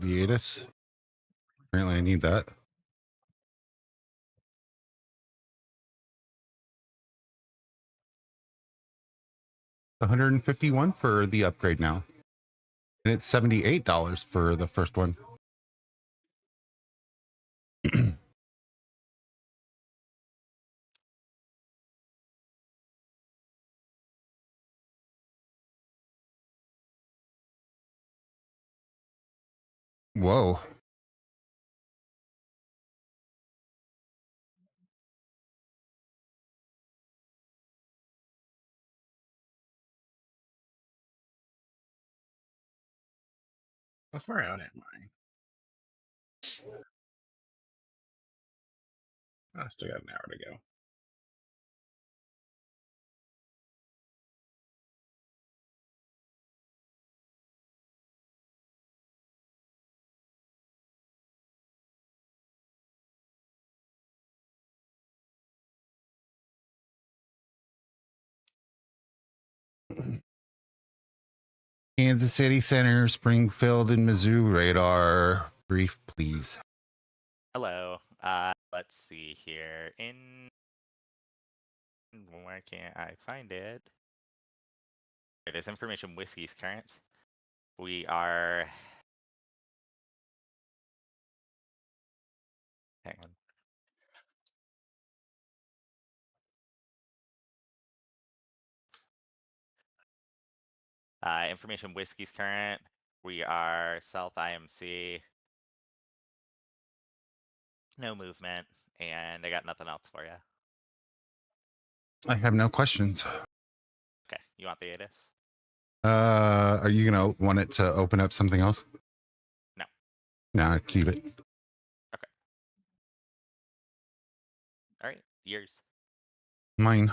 Vietus. Apparently I need that. $151 for the upgrade now. And it's $78 for the first one. Whoa. How far out am I? I still got an hour to go. Kansas City Center, Springfield, and Mizzou radar. Brief, please. Hello. Let's see here. Where can't I find it? It is information whiskey's current. We are. Hang on. Information whiskey's current. We are South IMC. No movement, and I got nothing else for you. I have no questions. Okay, you want the ATIS? Are you gonna want it to open up something else? No. Nah, keep it. Okay. All right, yours. Mine.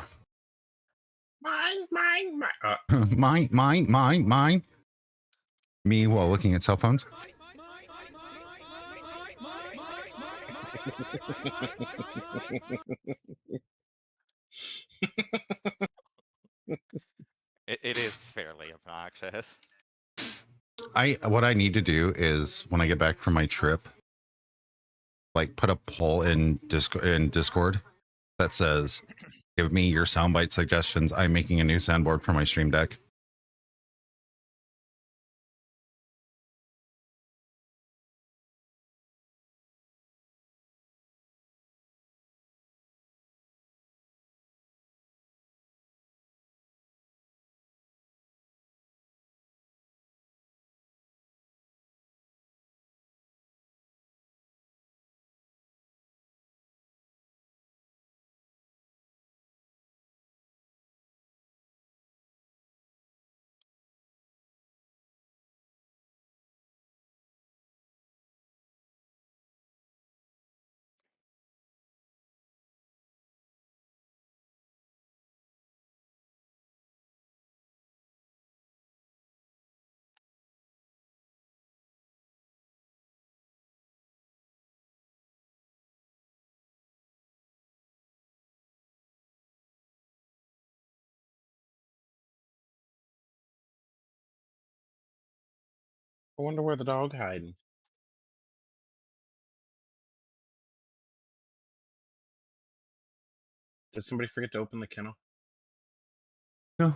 Mine. Mine. Me while looking at cell phones. It is fairly obnoxious. What I need to do is when I get back from my trip, like put a poll in Discord that says, "Give me your soundbite suggestions. I'm making a new soundboard for my Stream Deck." I wonder where the dog hiding. Did somebody forget to open the kennel? No.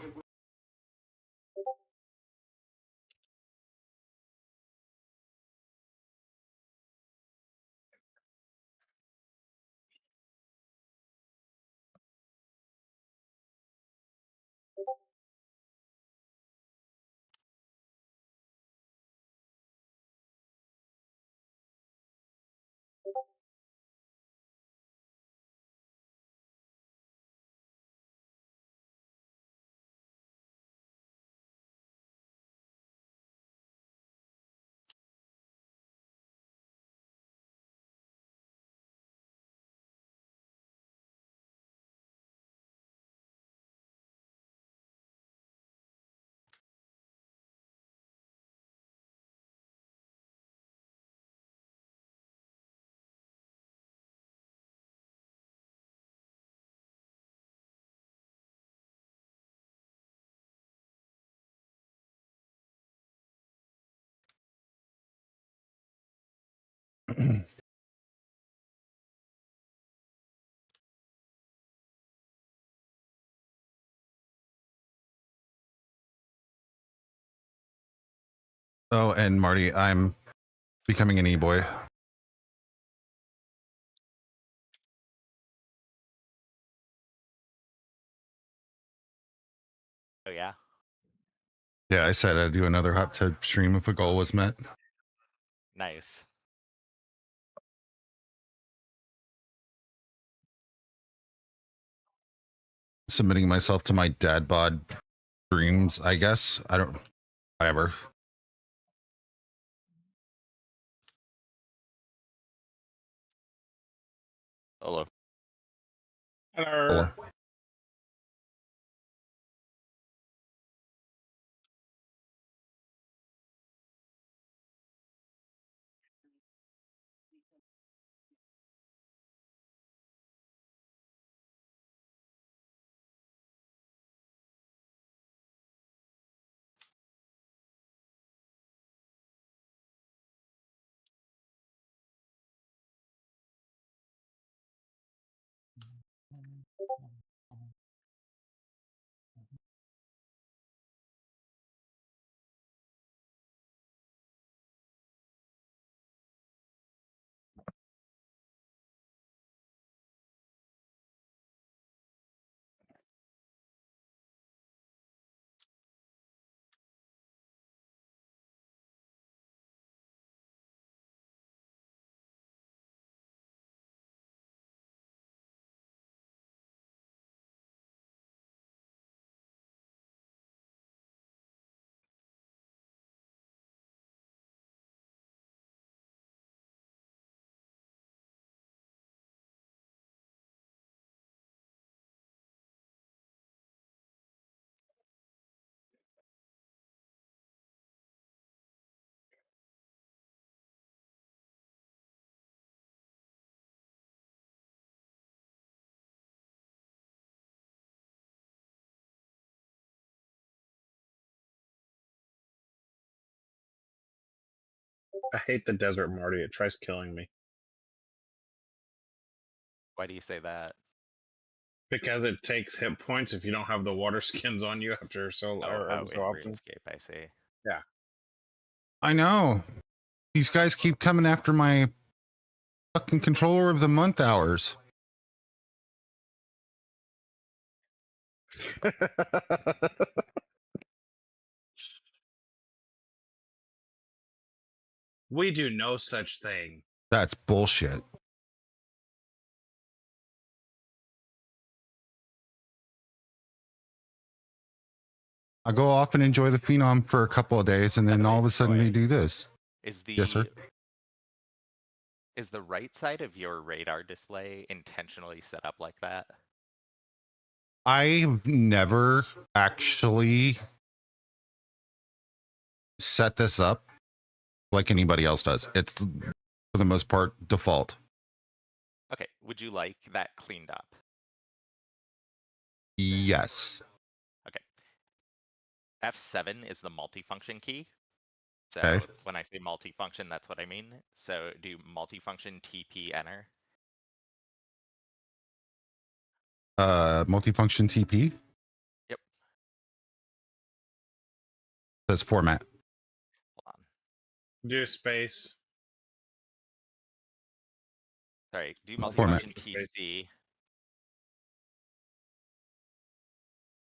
Oh, and Marty, I'm becoming an e-boy. Oh yeah. Yeah, I said I'd do another hot tub stream if a goal was met. Nice. Submitting myself to my dad bod dreams, I guess. I don't. Whatever. Hello. Hello. I hate the desert, Marty. It tries killing me Why do you say that? because it takes hit points if you don't have the water skins on you after Oh, every in so often. RuneScape, I see. Yeah. I know. These guys keep coming after my fucking controller of the month hours. We do no such thing. That's bullshit. I go off and enjoy the Phenom for a couple of days, and By then the way, all of a sudden Troy, they do this. Is Yes, sir. the right side of your radar display intentionally set up like that? I've never actually set this up like anybody else does. It's for the most part default. Okay, would you like that cleaned up? Yes. Okay. F7 is the multifunction key. So Okay. when I say multifunction, that's what I mean. So do multifunction TP enter. Multifunction TP Yep. says format. Hold on. Do space. Sorry, do Format. multifunction TC.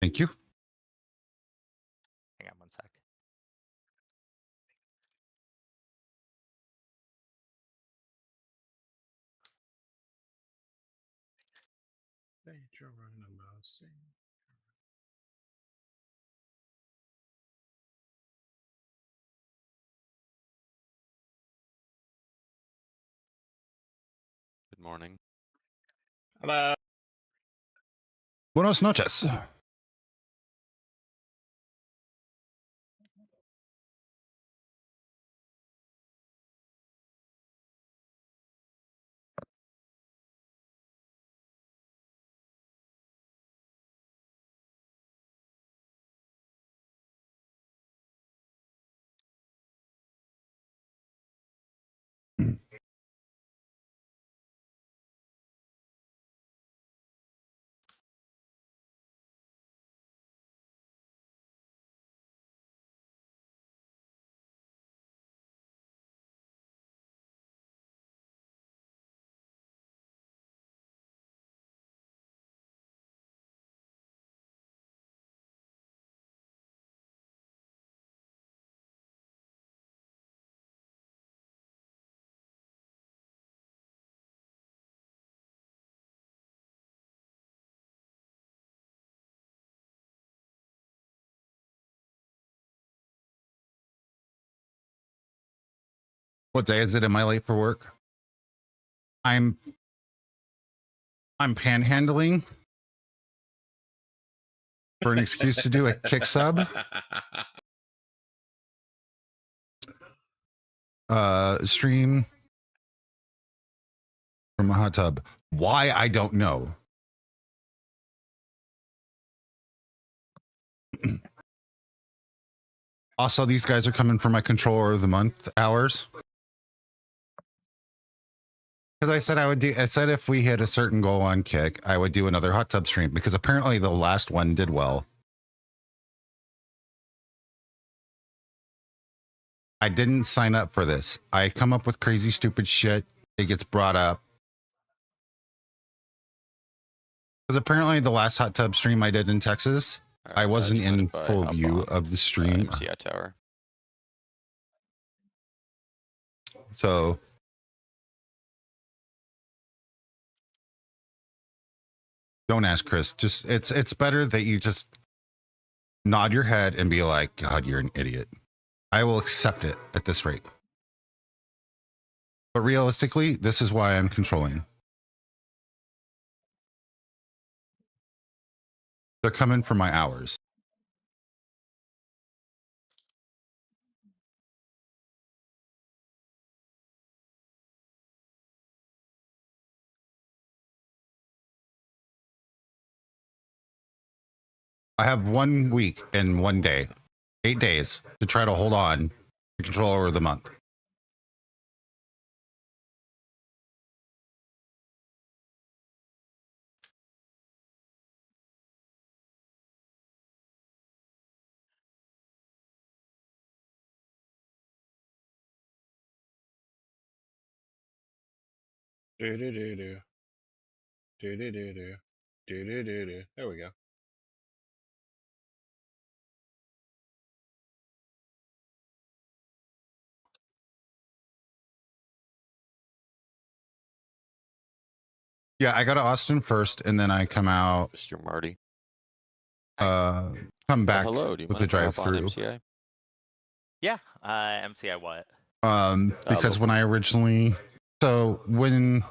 Thank you. Hang on one sec. Good morning. Hello. Buenos noches. What day is it? Am I late for work? I'm panhandling for an excuse to do a kick sub. Stream from a hot tub. Why? I don't know. Also, these guys are coming for my controller of the month hours. Because I said I said if we hit a certain goal on Kick, I would do another hot tub stream because apparently the last one did well. I didn't sign up for this. I come up with crazy, stupid shit. It gets brought up. Because apparently the last hot tub stream I did in Texas, I wasn't in full view of the stream. MCI tower. So don't ask Chris. Just it's better that you just nod your head and be like, God, you're an idiot. I will accept it at this rate. But realistically, this is why I'm controlling. They're coming for my hours. I have 1 week and 1 day, 8 days to try to hold on to control over the month. Do-do-do-do. Do-do-do-do. Do-do-do-do. There we go. Yeah, I go to Austin first, and then I come out, Mr. Marty. come back Hello, do you with the mind if I hop on drive-through. MCI? Yeah. MCI what? Because when I originally, so when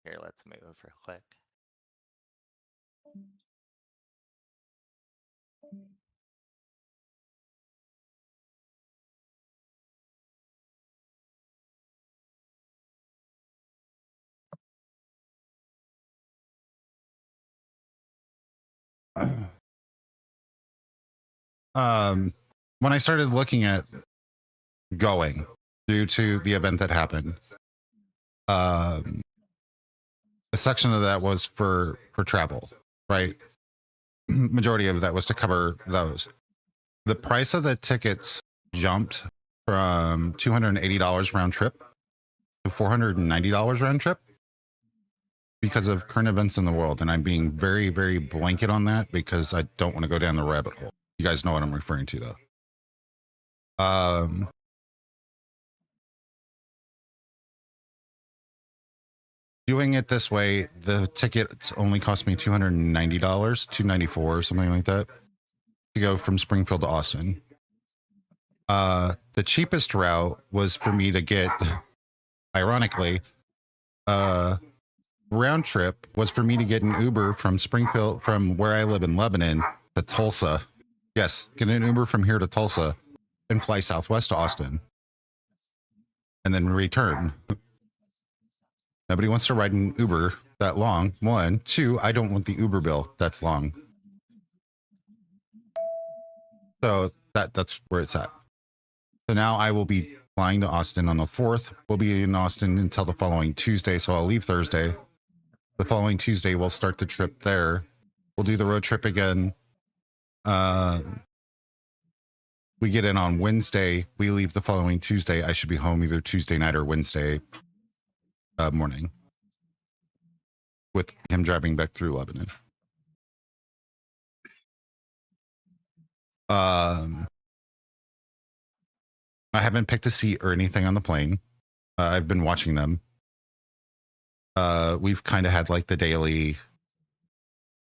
Here, let's move real quick. when I started looking at going due to the event that happened, a section of that was for travel, right? Majority of that was to cover those. The price of the tickets jumped from $280 round trip to $490 round trip because of current events in the world. And I'm being very, very blanket on that because I don't want to go down the rabbit hole. You guys know what I'm referring to, though. Doing it this way, the tickets only cost me $290, $294 or something like that to go from Springfield to Austin. The cheapest route was for me to get, ironically, round trip was for me to get an Uber from Springfield, from where I live in Lebanon to Tulsa. Yes, get an Uber from here to Tulsa and fly Southwest to Austin and then return. Nobody wants to ride an Uber that long. 1, 2, I don't want the Uber bill that's long. So that's where it's at. So now I will be flying to Austin on the 4th. We'll be in Austin until the following Tuesday. So I'll leave Thursday. The following Tuesday, we'll start the trip there. We'll do the road trip again. We get in on Wednesday. We leave the following Tuesday. I should be home either Tuesday night or Wednesday morning with him driving back through Lebanon. I haven't picked a seat or anything on the plane. I've been watching them. We've kind of had like the daily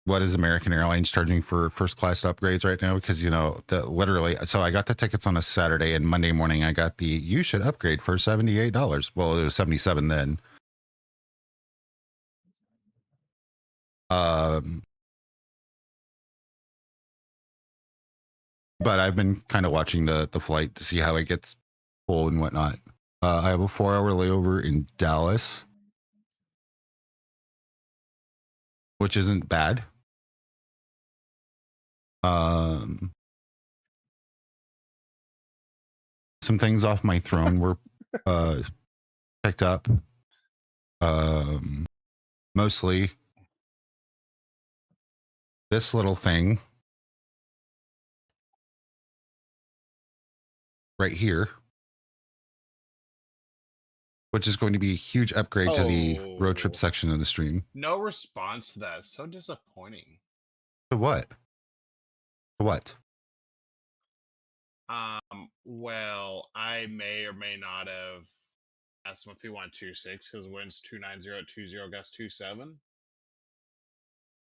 what is American Airlines charging for first class upgrades right now? Because, you know, literally, so I got the tickets on a Saturday, and Monday morning I got the, you should upgrade for $78. Well, it was 77 then. But I've been kind of watching the flight to see how it gets full and whatnot. I have a 4-hour layover in Dallas, which isn't bad. Some things off my throne were picked up. Mostly this little thing right here, which is going to be a huge upgrade to the road trip Oh. section of the stream. No response to that. So disappointing. To what? To what? Well, I may or may not have asked him if he wanted 2.6 because wins 2.90 at 2.0 gas 2.7.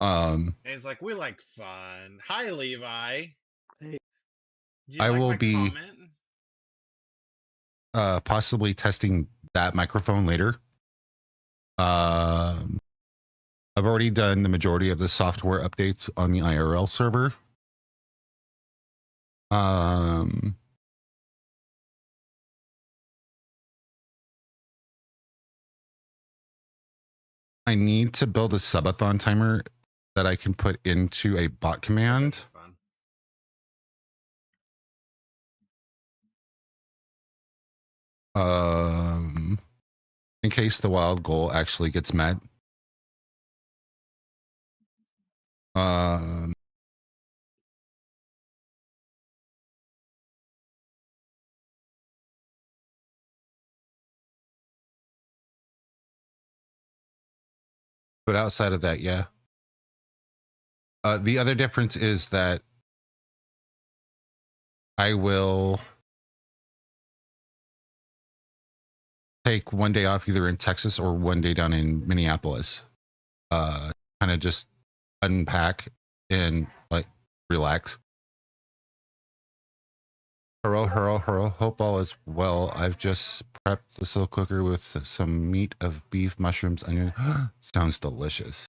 And he's like, we like fun. Hi, Levi. Hey. Do you I like will my be comment? possibly testing that microphone later. I've already done the majority of the software updates on the IRL server. I need to build a subathon timer that I can put into a bot command. Fun. In case the wild goal actually gets met. But outside of that, yeah. The other difference is that I will take one day off either in Texas or one day down in Minneapolis. Kind of just unpack and like relax. Hurro. Hope all is well. I've just prepped the slow cooker with some meat of beef, mushrooms, onion. Sounds delicious.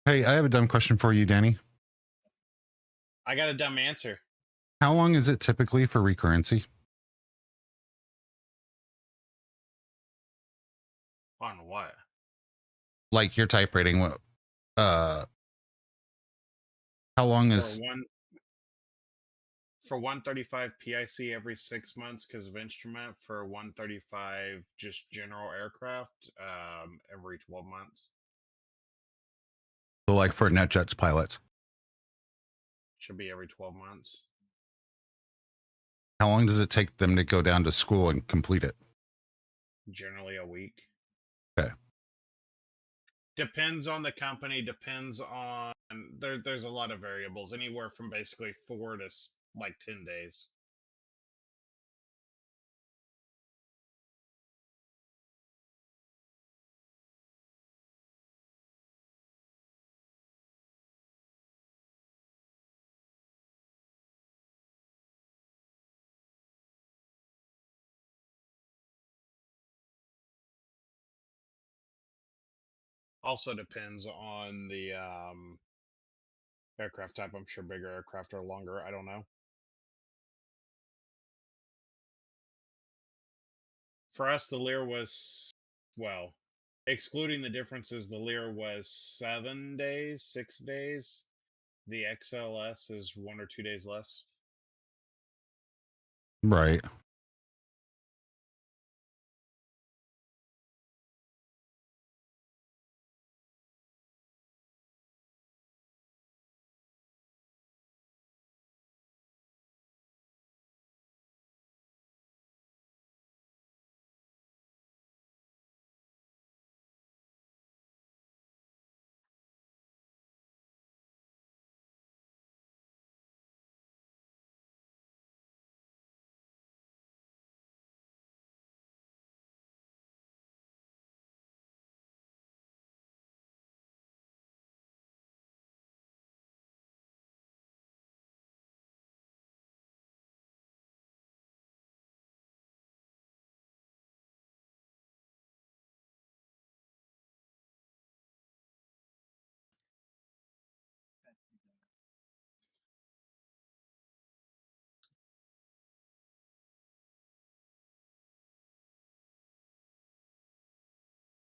Hey, I have a dumb question for you, Danny. I got a dumb answer. How long is it typically for recurrency? On what? Like your type rating, how long is For 135 PIC every 6 months because of instrument. For 135 just general aircraft, every 12 months. so like for NetJets pilots? Should be every 12 months. How long does it take them to go down to school and complete it? Generally a week. Okay. Depends on the company, depends on there's a lot of variables, anywhere from basically 4 to like 10 days. Also depends on the aircraft type. I'm sure bigger aircraft are longer. I don't know. For us, the Lear was, well, excluding the differences, the Lear was 7 days, 6 days. The XLS is 1 or 2 days less. Right.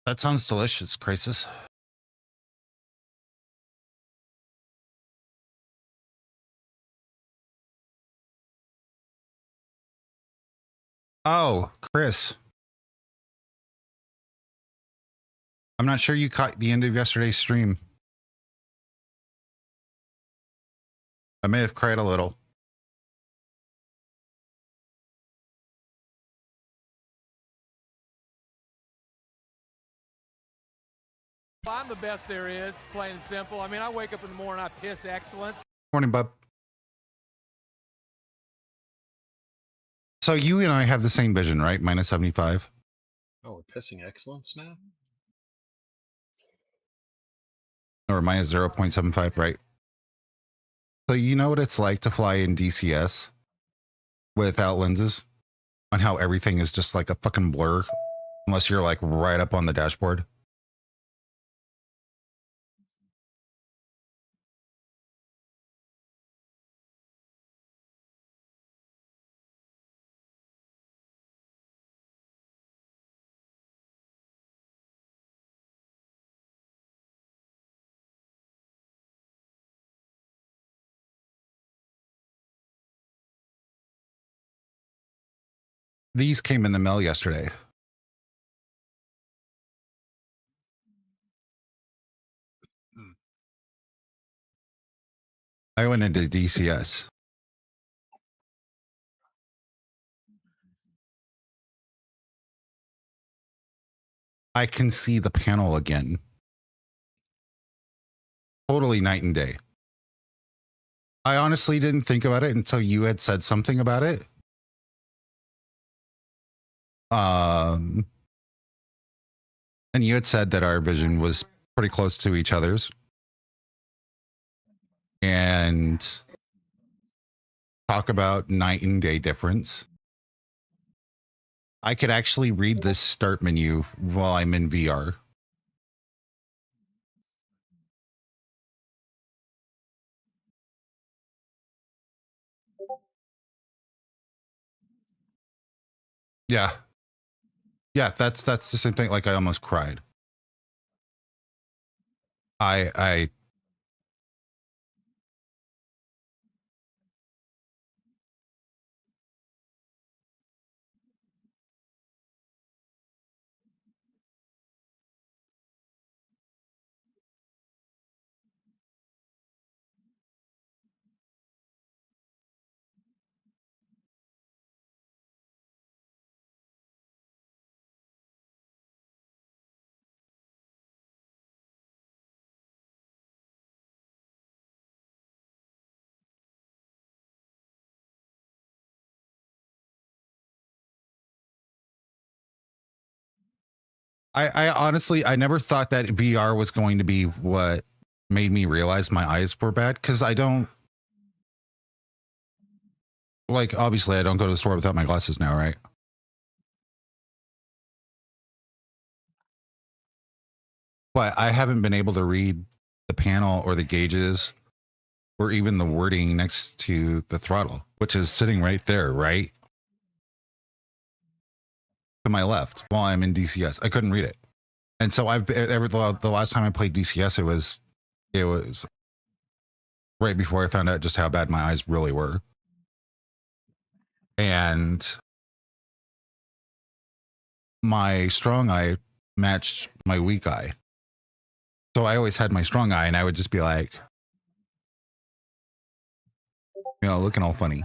That sounds delicious, Crisis. Oh, Chris. I'm not sure you caught the end of yesterday's stream. I may have cried a little. I'm the best there is, plain and simple. I mean, I wake up in the morning, I piss excellence. Morning, bub. So you and I have the same vision, right? Minus 75. Oh, we're pissing excellence now? Or minus 0.75, right? So you know what it's like to fly in DCS without lenses? On how everything is just like a fucking blur. Unless you're like right up on the dashboard. These came in the mail yesterday. I went into DCS. I can see the panel again. Totally night and day. I honestly didn't think about it until you had said something about it. And you had said that our vision was pretty close to each other's. And talk about night and day difference. I could actually read this start menu while I'm in VR. Yeah. Yeah, that's the same thing. Like I almost cried. I I honestly I never thought that VR was going to be what made me realize my eyes were bad, because I don't, like, obviously I don't go to the store without my glasses now, right? But I haven't been able to read the panel or the gauges or even the wording next to the throttle, which is sitting right there, right to my left while I'm in DCS. I couldn't read it. And so the last time I played DCS, it was right before I found out just how bad my eyes really were. And my strong eye matched my weak eye. So I always had my strong eye, and I would just be like, looking all funny.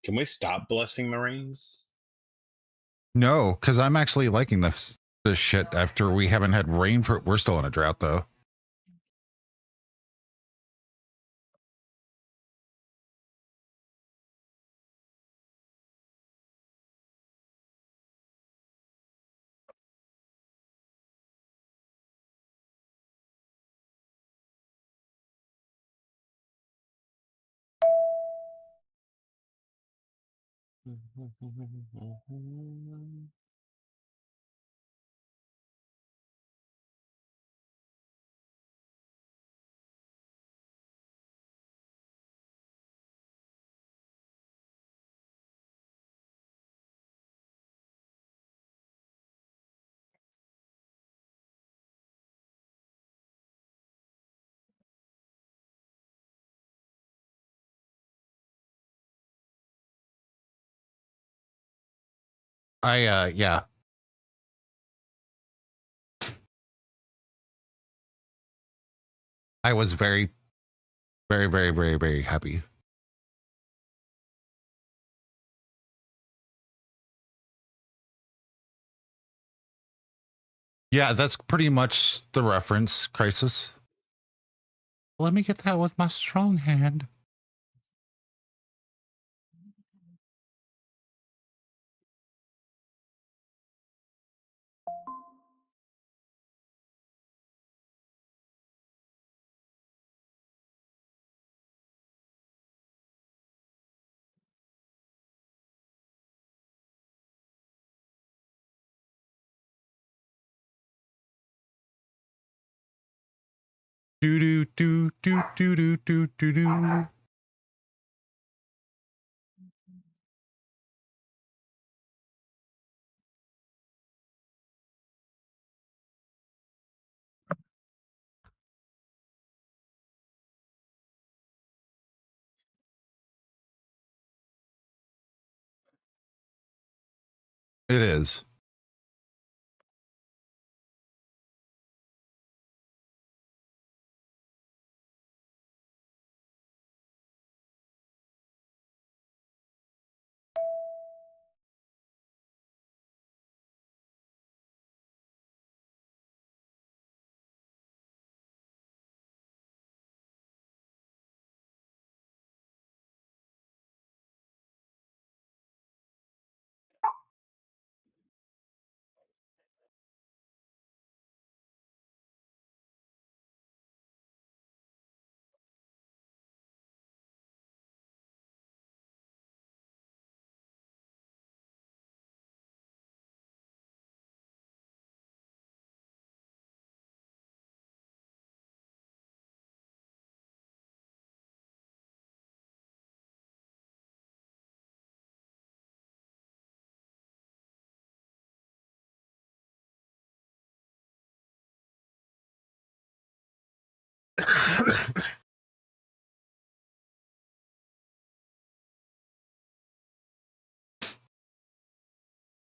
Can we stop blessing Marines? No, because I'm actually liking this shit after we haven't had rain for. We're still in a drought though. Yeah. I was very, very, very, very, very happy. Yeah, that's pretty much the reference, Crisis. Let me get that with my strong hand. Do do do do do do do do do. It is.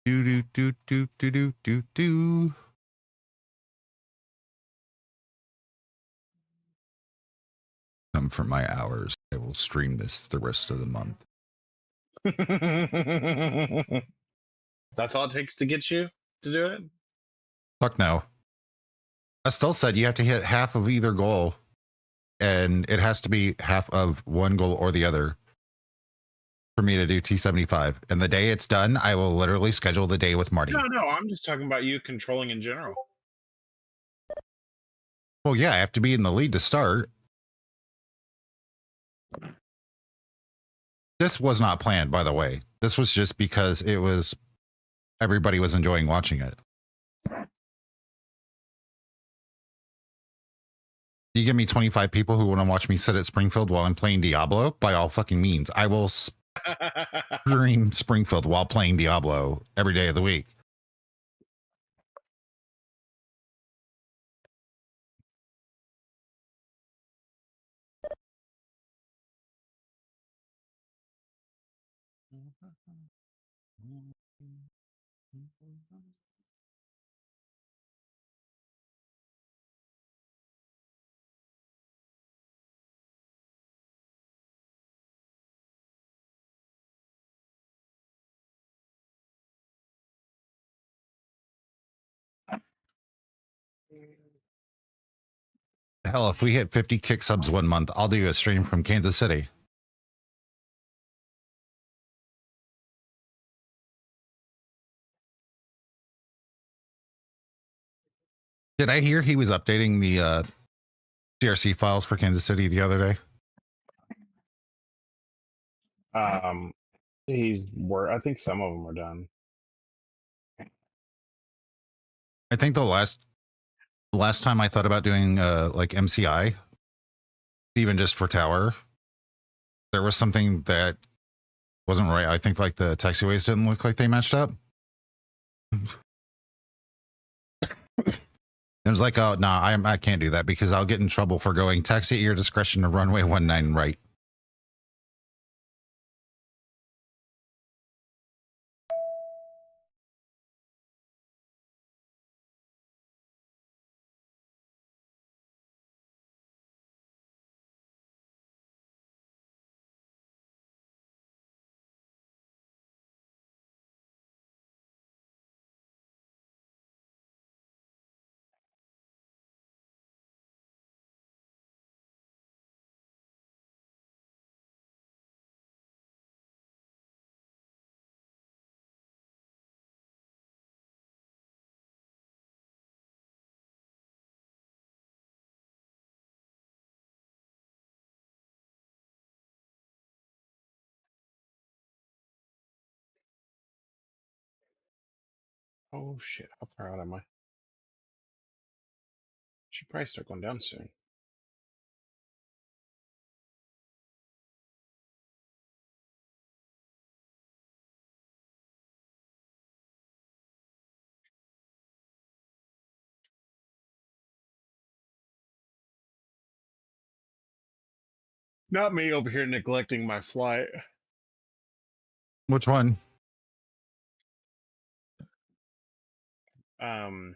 Do do do do do do do do. Come for my hours. I will stream this the rest of the month. That's all it takes to get you to do it? Fuck no. I still said you have to hit half of either goal, and it has to be half of one goal or the other for me to do T75. And the day it's done, I will literally schedule the day with Marty. No, I'm just talking about you controlling in general. Well, yeah, I have to be in the lead to start. This was not planned, by the way. This was just because everybody was enjoying watching it. You give me 25 people who want to watch me sit at Springfield while I'm playing Diablo, by all fucking means, I will stream Springfield while playing Diablo every day of the week. Hell, if we hit 50 kick subs 1 month, I'll do a stream from Kansas City. Did I hear he was updating the CRC files for Kansas City the other day? I think some of them are done. I think the last time I thought about doing like MCI, even just for tower, there was something that wasn't right. I think like the taxiways didn't look like they matched up. It was like, oh no, I can't do that because I'll get in trouble for going taxi at your discretion to runway 19 right. Oh shit! How far out am I? Should probably start going down soon. Not me over here neglecting my flight. Which one? Um,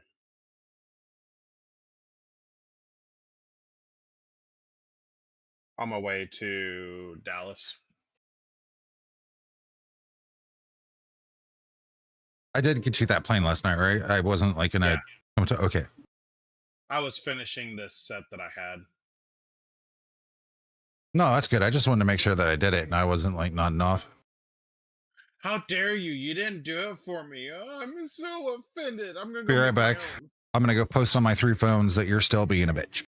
on my way to Dallas. I did get you that plane last night, right? I wasn't like in Yeah. okay. I was finishing this set that I had. No, that's good. I just wanted to make sure that I did it and I wasn't like nodding off. How dare you? You didn't do it for me. Oh, I'm so offended. I'm gonna Be go right make my back. own. I'm gonna go post on my 3 phones that you're still being a bitch.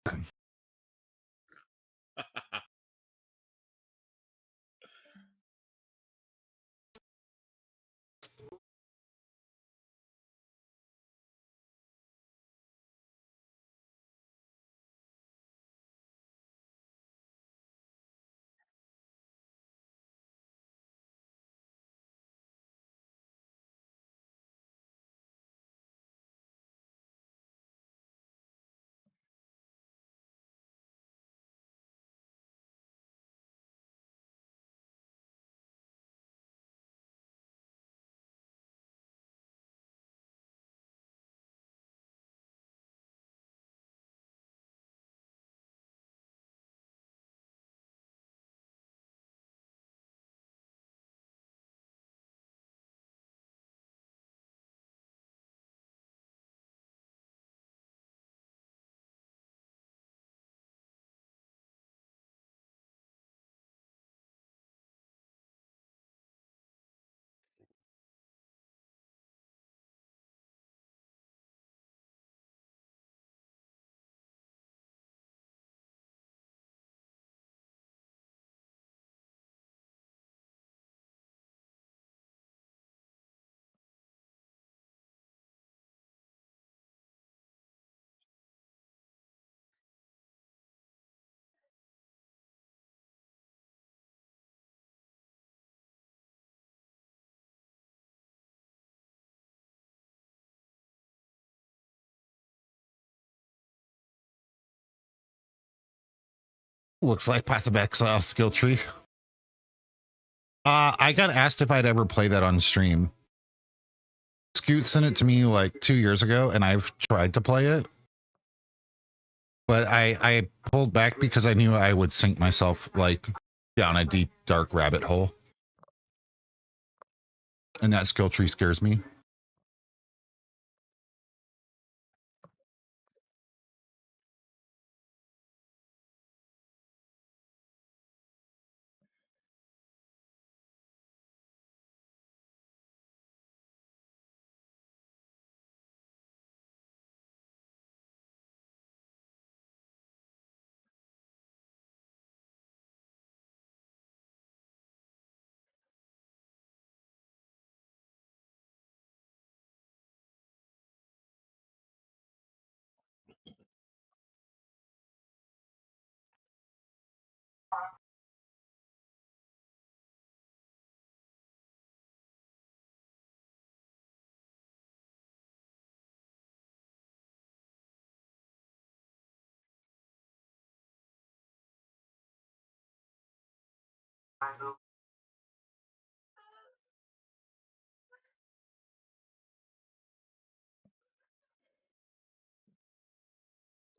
Looks like Path of Exile skill tree. I got asked if I'd ever play that on stream. Scoot sent it to me like 2 years ago, and I've tried to play it. But I pulled back because I knew I would sink myself like down a deep, dark rabbit hole. And that skill tree scares me.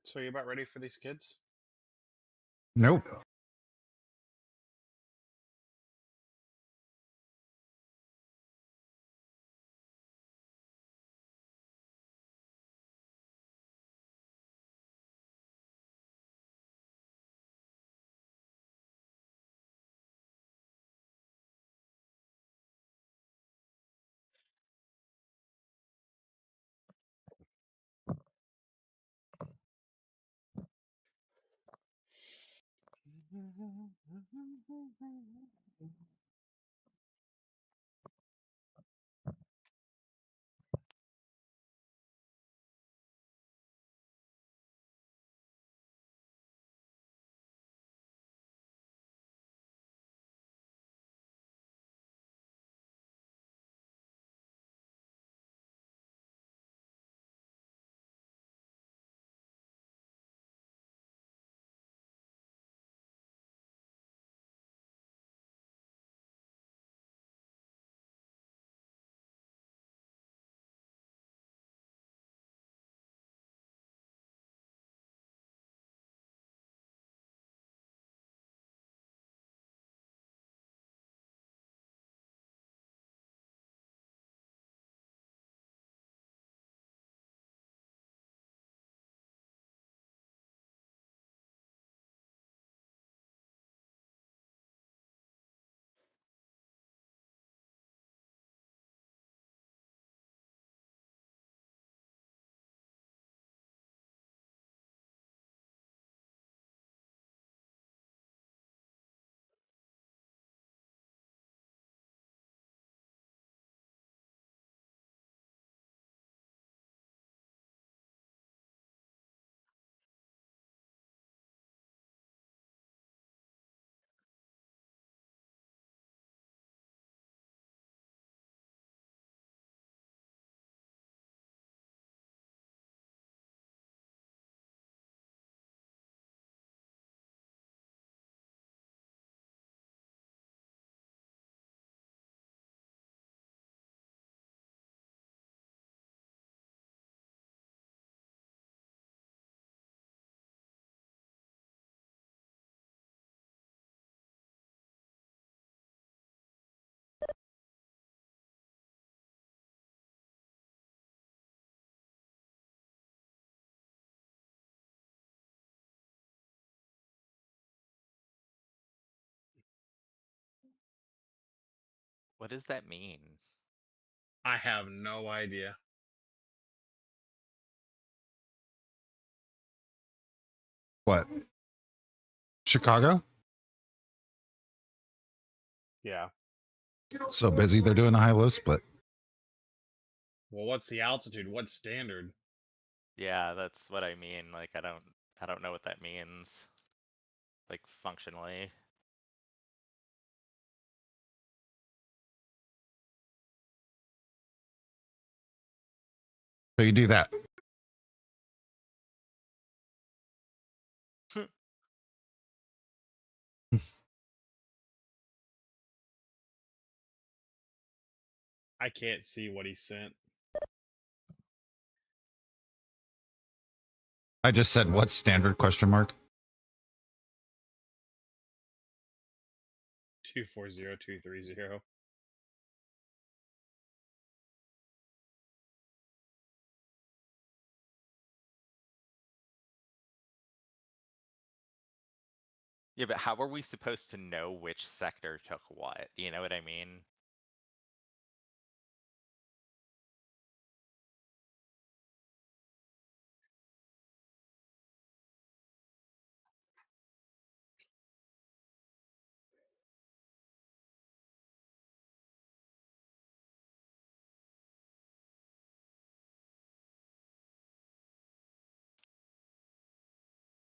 So you about ready for these kids? Nope. What does that mean? I have no idea. What? Chicago? Yeah. So busy they're doing a high-low split. Well, what's the altitude? What's standard? Yeah, that's what I mean. Like, I don't know what that means. Like, functionally. So you do that. I can't see what he sent. I just said what's standard question mark. 240230. Yeah, but how are we supposed to know which sector took what? You know what I mean?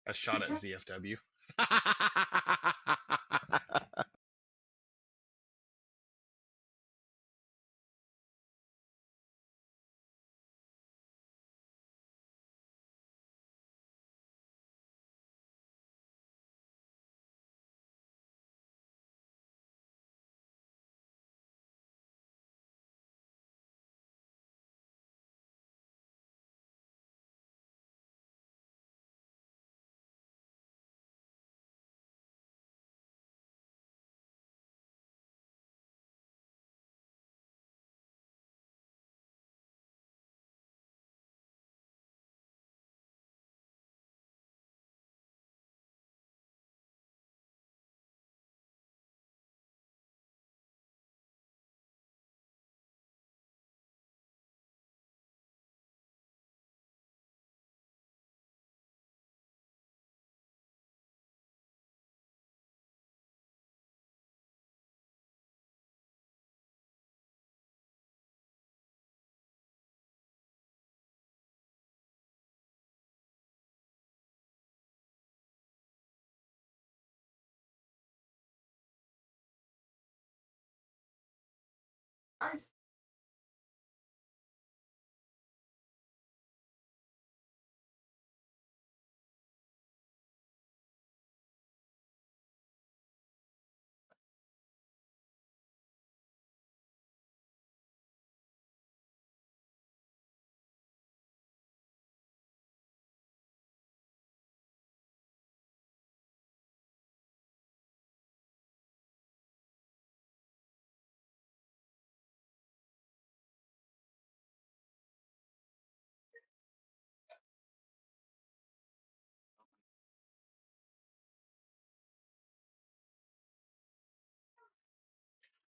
A shot at ZFW.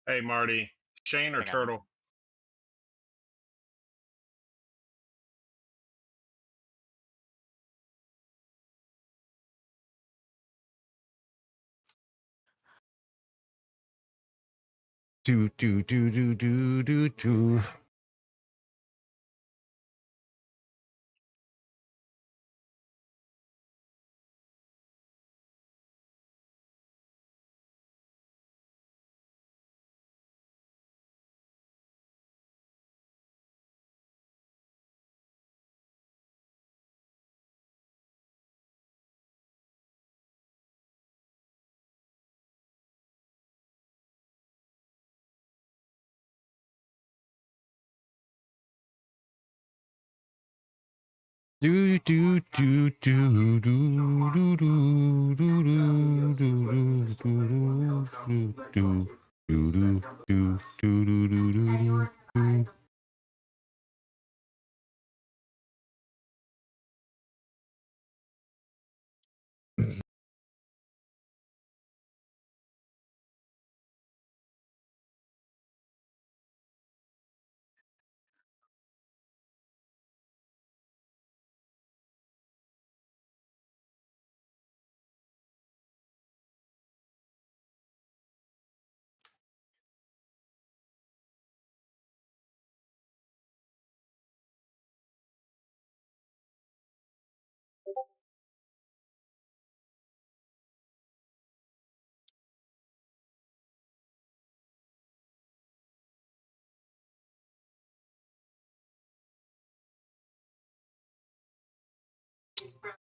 Hey, Marty, Shane or Hang on. Turtle? Do do do do do do do. Do do do do do do do do do do do do do do do do do.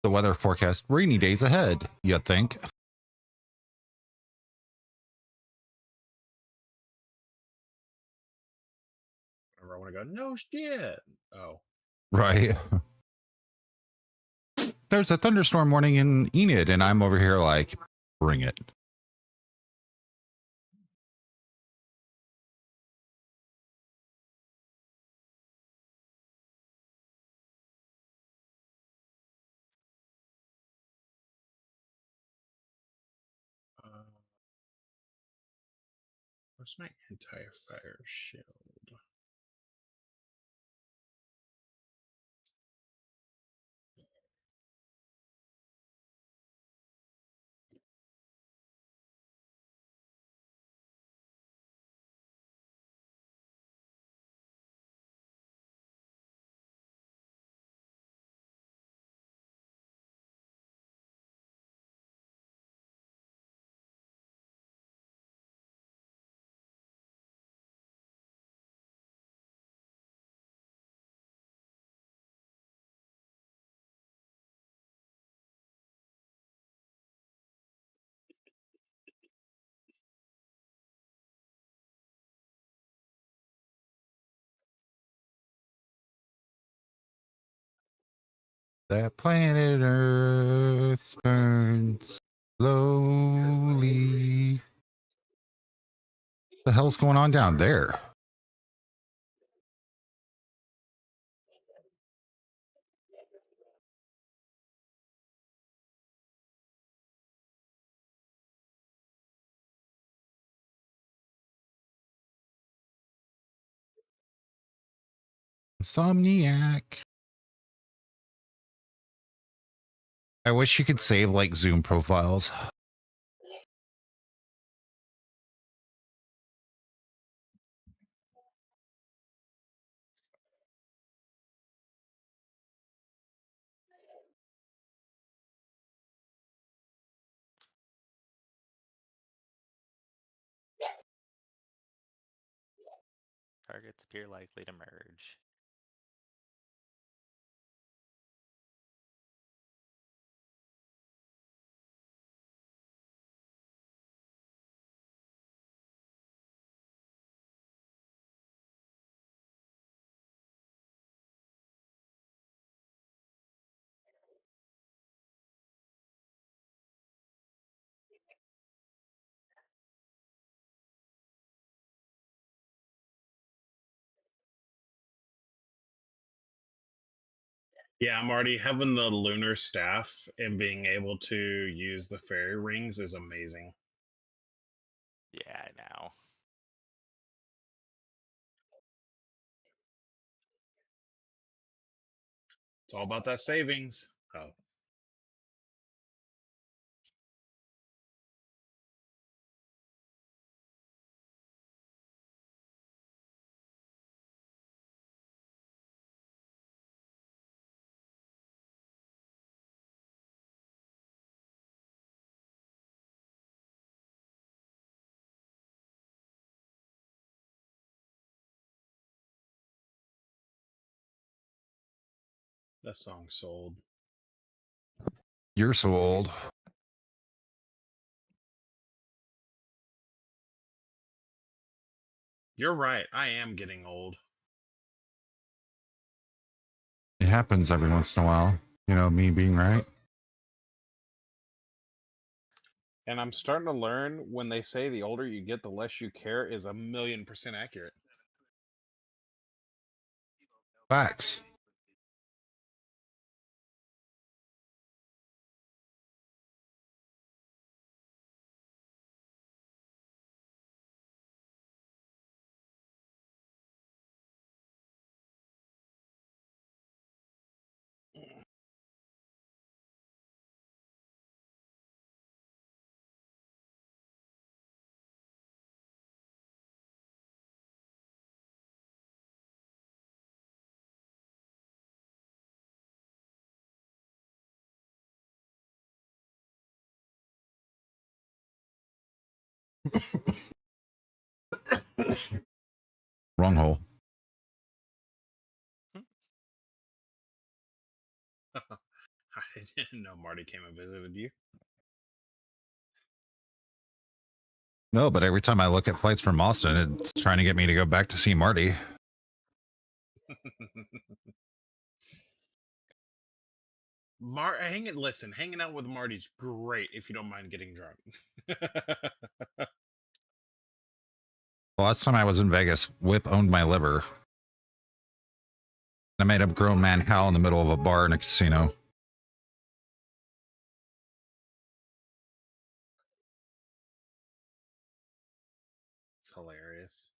The weather forecast: rainy days ahead. You think? Whenever I want to go, no shit. Oh, Right. There's a thunderstorm warning in Enid, and I'm over here like, bring it. where's my anti-fire shield? That planet Earth burns slowly. The hell's going on down there? Insomniac. I wish you could save like Zoom profiles. Targets appear likely to merge. Yeah, Marty, having the lunar staff and being able to use the fairy rings is amazing. Yeah, I know. It's all about that savings. Oh. That song sold. You're so old. You're right. I am getting old. It happens every once in a while. You know, me being right. And I'm starting to learn when they say the older you get, the less you care is 1,000,000% accurate. Facts. Wrong hole. I didn't know Marty came and visited you. No, but every time I look at flights from Austin, it's trying to get me to go back to see Marty. Listen, hanging out with Marty's great if you don't mind getting drunk. The last time I was in Vegas, Whip owned my liver. I made a grown man howl in the middle of a bar in a casino. It's hilarious.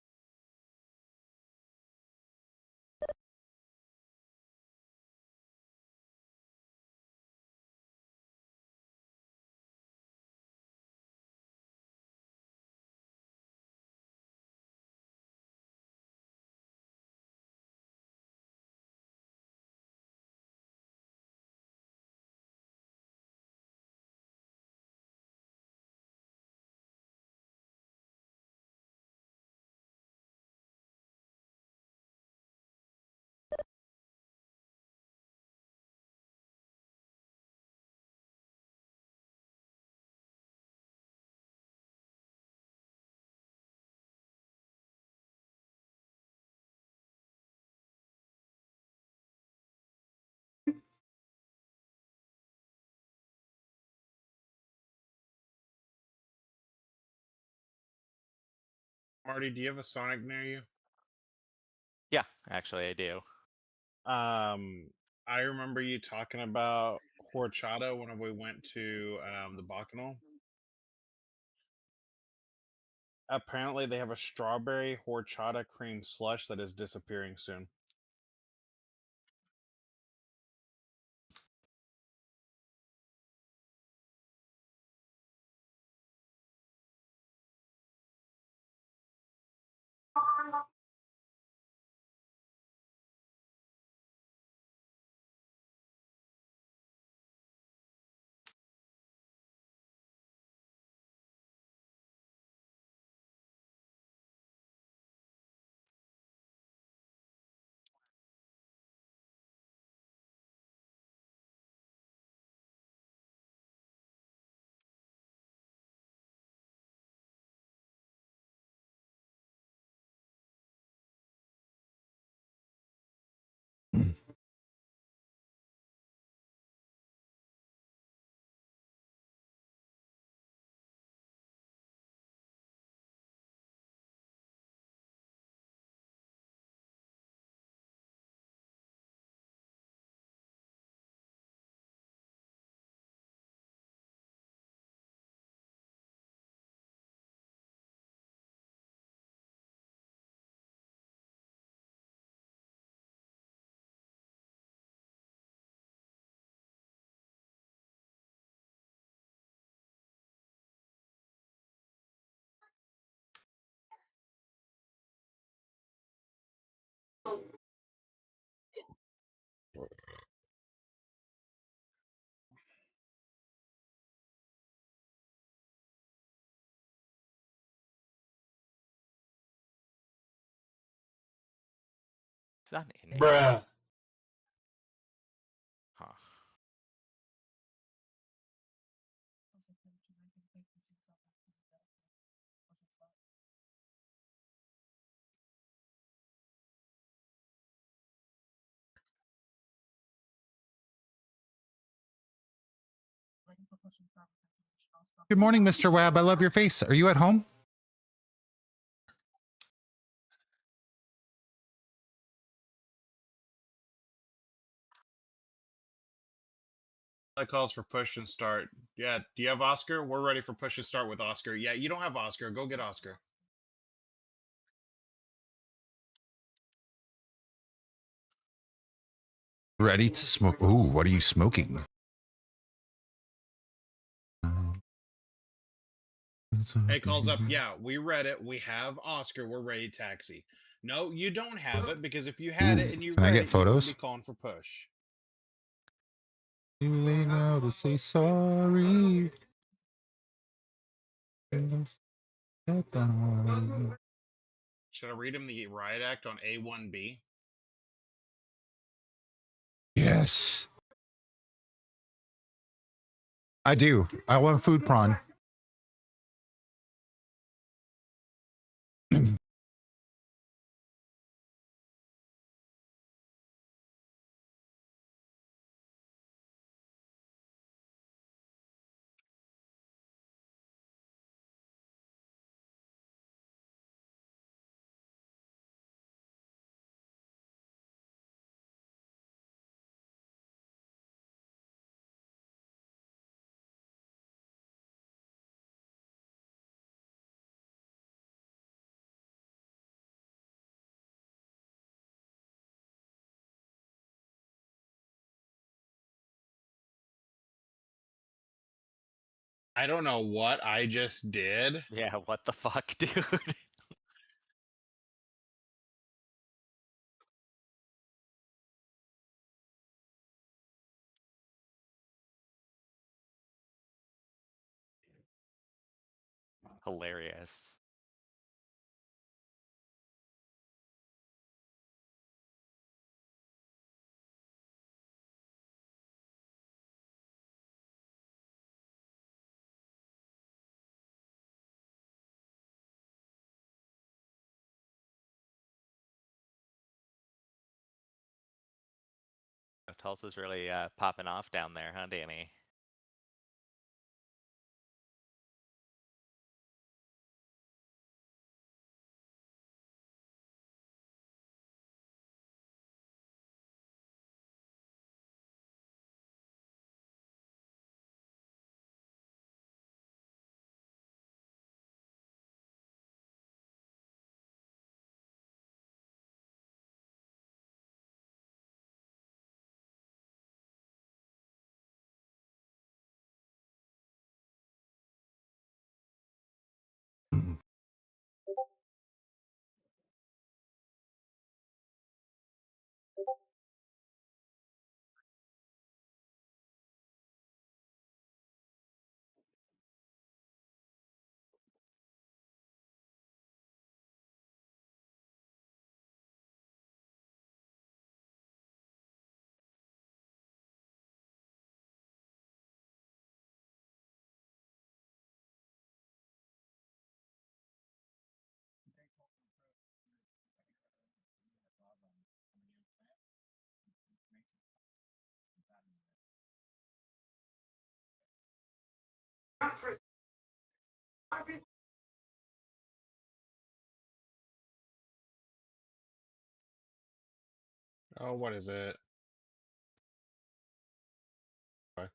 Marty, do you have a Sonic near you? Yeah, actually, I do. I remember you talking about horchata when we went to the Bacchanal. Apparently, they have a strawberry horchata cream slush that is disappearing soon. Is that an Indian? Bruh. Huh. Good morning, Mr. Webb. I love your face. Are you at home? That calls for push and start. Yeah. Do you have Oscar? We're ready for push and start with Oscar. Yeah, you don't have Oscar. Go get Oscar. Ready to smoke. Ooh, what are you smoking? Hey, calls up. Yeah, we read it. We have Oscar. We're ready to taxi. No, you don't have it because if you had it Ooh, and you can I read get it, you wouldn't photos? be calling for push. Too late now to say sorry. Should I read him the riot act on A1B? Yes. I do. I want food prawn. I don't know what I just did. Yeah, what the fuck, dude? Hilarious. Tulsa's really popping off down there, huh, Danny? Oh, what is it? Okay.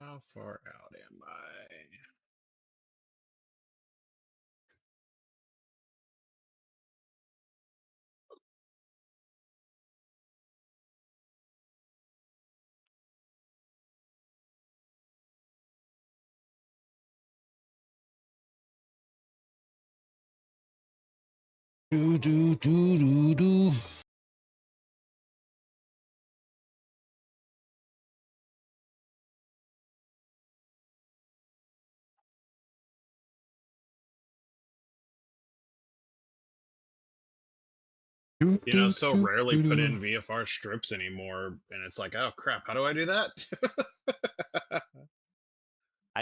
How far out am I? Do do do do do. You know, so rarely put in VFR strips anymore, and it's like, oh crap, how do I do that?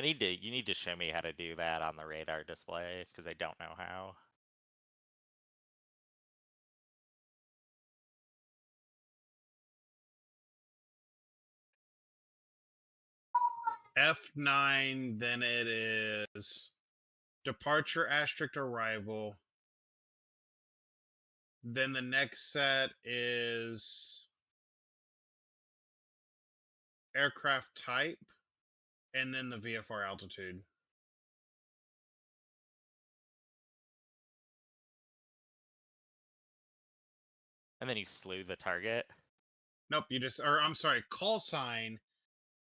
You need to show me how to do that on the radar display, because I don't know how. F9, then it is departure, asterisk, arrival. Then the next set is aircraft type, and then the VFR altitude. And then you slew the target. Nope, you just, or I'm sorry, call sign,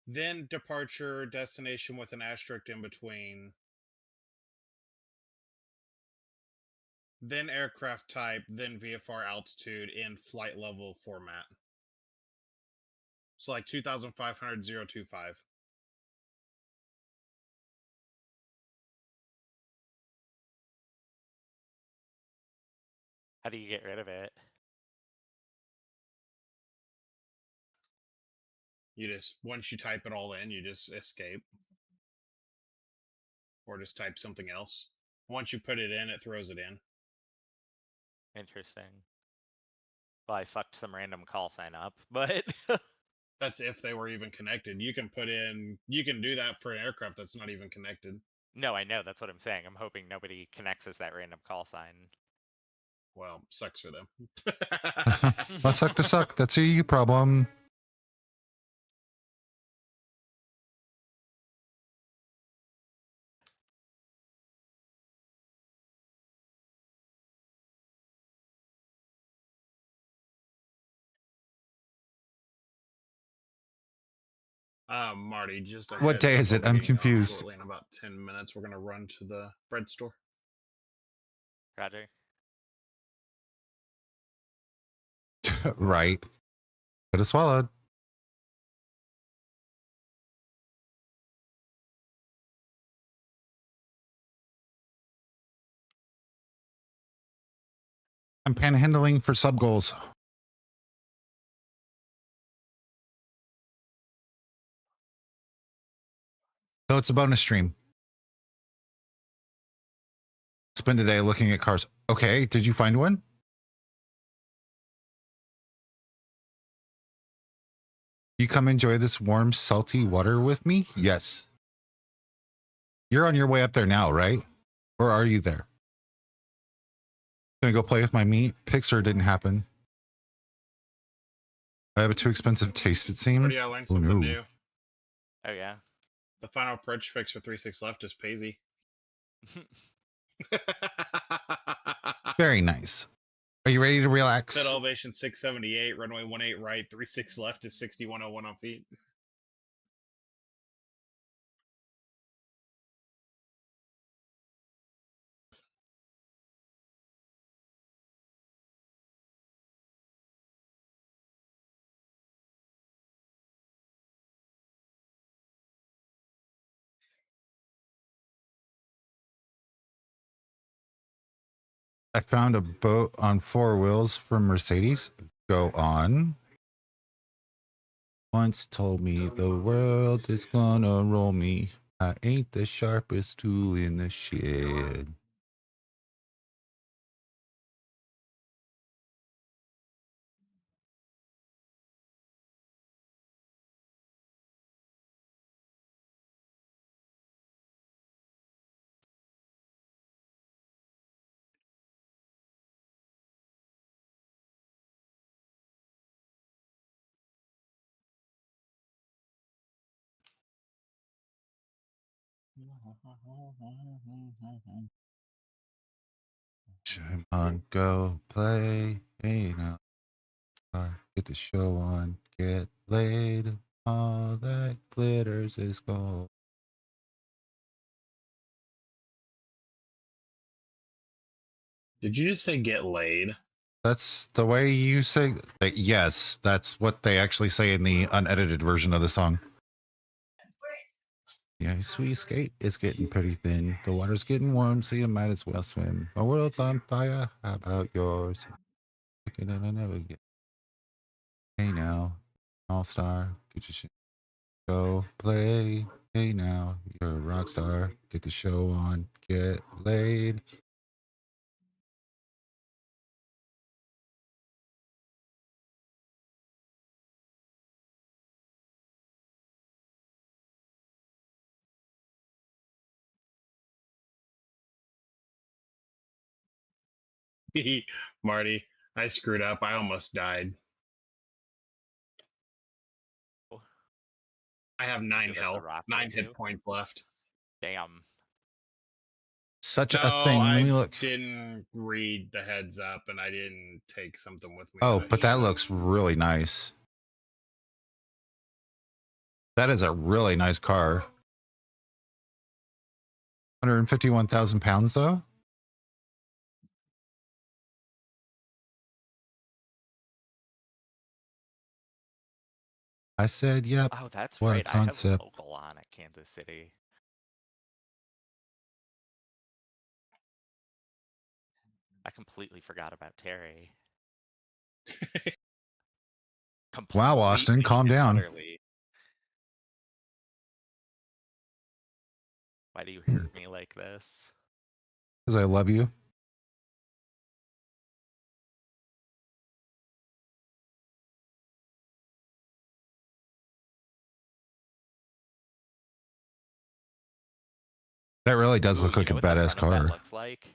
then departure, destination with an asterisk in between, then aircraft type, then VFR altitude in flight level format. It's like 2500 025. How do you get rid of it? You just, once you type it all in, you just escape. Or just type something else. Once you put it in, it throws it in. Interesting. Well, I fucked some random call sign up, but That's if they were even connected. You can put in, you can do that for an aircraft that's not even connected. no, I know, that's what I'm saying. I'm hoping nobody connects as that random call sign. Well, sucks for them. Must suck to suck. That's a you problem. Marty, just a What heads day up, is I'll it? be I'm getting off confused. shortly in about 10 minutes. We're gonna run to the bread store. Roger. Right. Could have swallowed. I'm panhandling for sub goals. So it's a bonus stream. Spend a day looking at cars. Okay, did you find one? You come enjoy this warm, salty water with me? Yes. You're on your way up there now, right? Or are you there? Gonna go play with my meat. Pixar didn't happen. I have a too expensive taste, it seems. Marty, I learned Oh, something no. new. Oh yeah. The final approach fix for 36 left is Paisy. Very nice. Are you ready to relax? Set elevation 678, runway 18 right, 36 left is 6101 on feet. I found a boat on 4 wheels from Mercedes. Go on. Once told me the world is gonna roll me. I ain't the sharpest tool in the shed. Come on, go play. Hey now, get the show on, get laid. All that glitters is gold. Did you just say get laid? That's the way you say. Yes, that's what they actually say in the unedited version of the song. Yeah, sweet skate is getting pretty thin. The water's getting warm, so you might as well swim. My world's on fire. How about yours? Looking at I never get. Hey now, all star, get your shit. Go play. Hey now, you're a rock star. Get the show on. Get laid. Marty, I screwed up. I almost died. I have 9 You let the health, rock 9 hit hit you? points left. Damn. Such No, a thing. Let me I look. didn't read the heads up, and I didn't take something with me. Oh, that I but that should've. looks really nice. That is a really nice car. 151,000 pounds, though. I said, yep. Oh, that's What a right. I have concept. local on at Kansas City. I completely forgot about Terry. Wow, Austin, Completely calm and down. utterly. Why do you hurt me like this? Because I love you. That really does Ooh, look you like know a what the badass front of that car. looks like?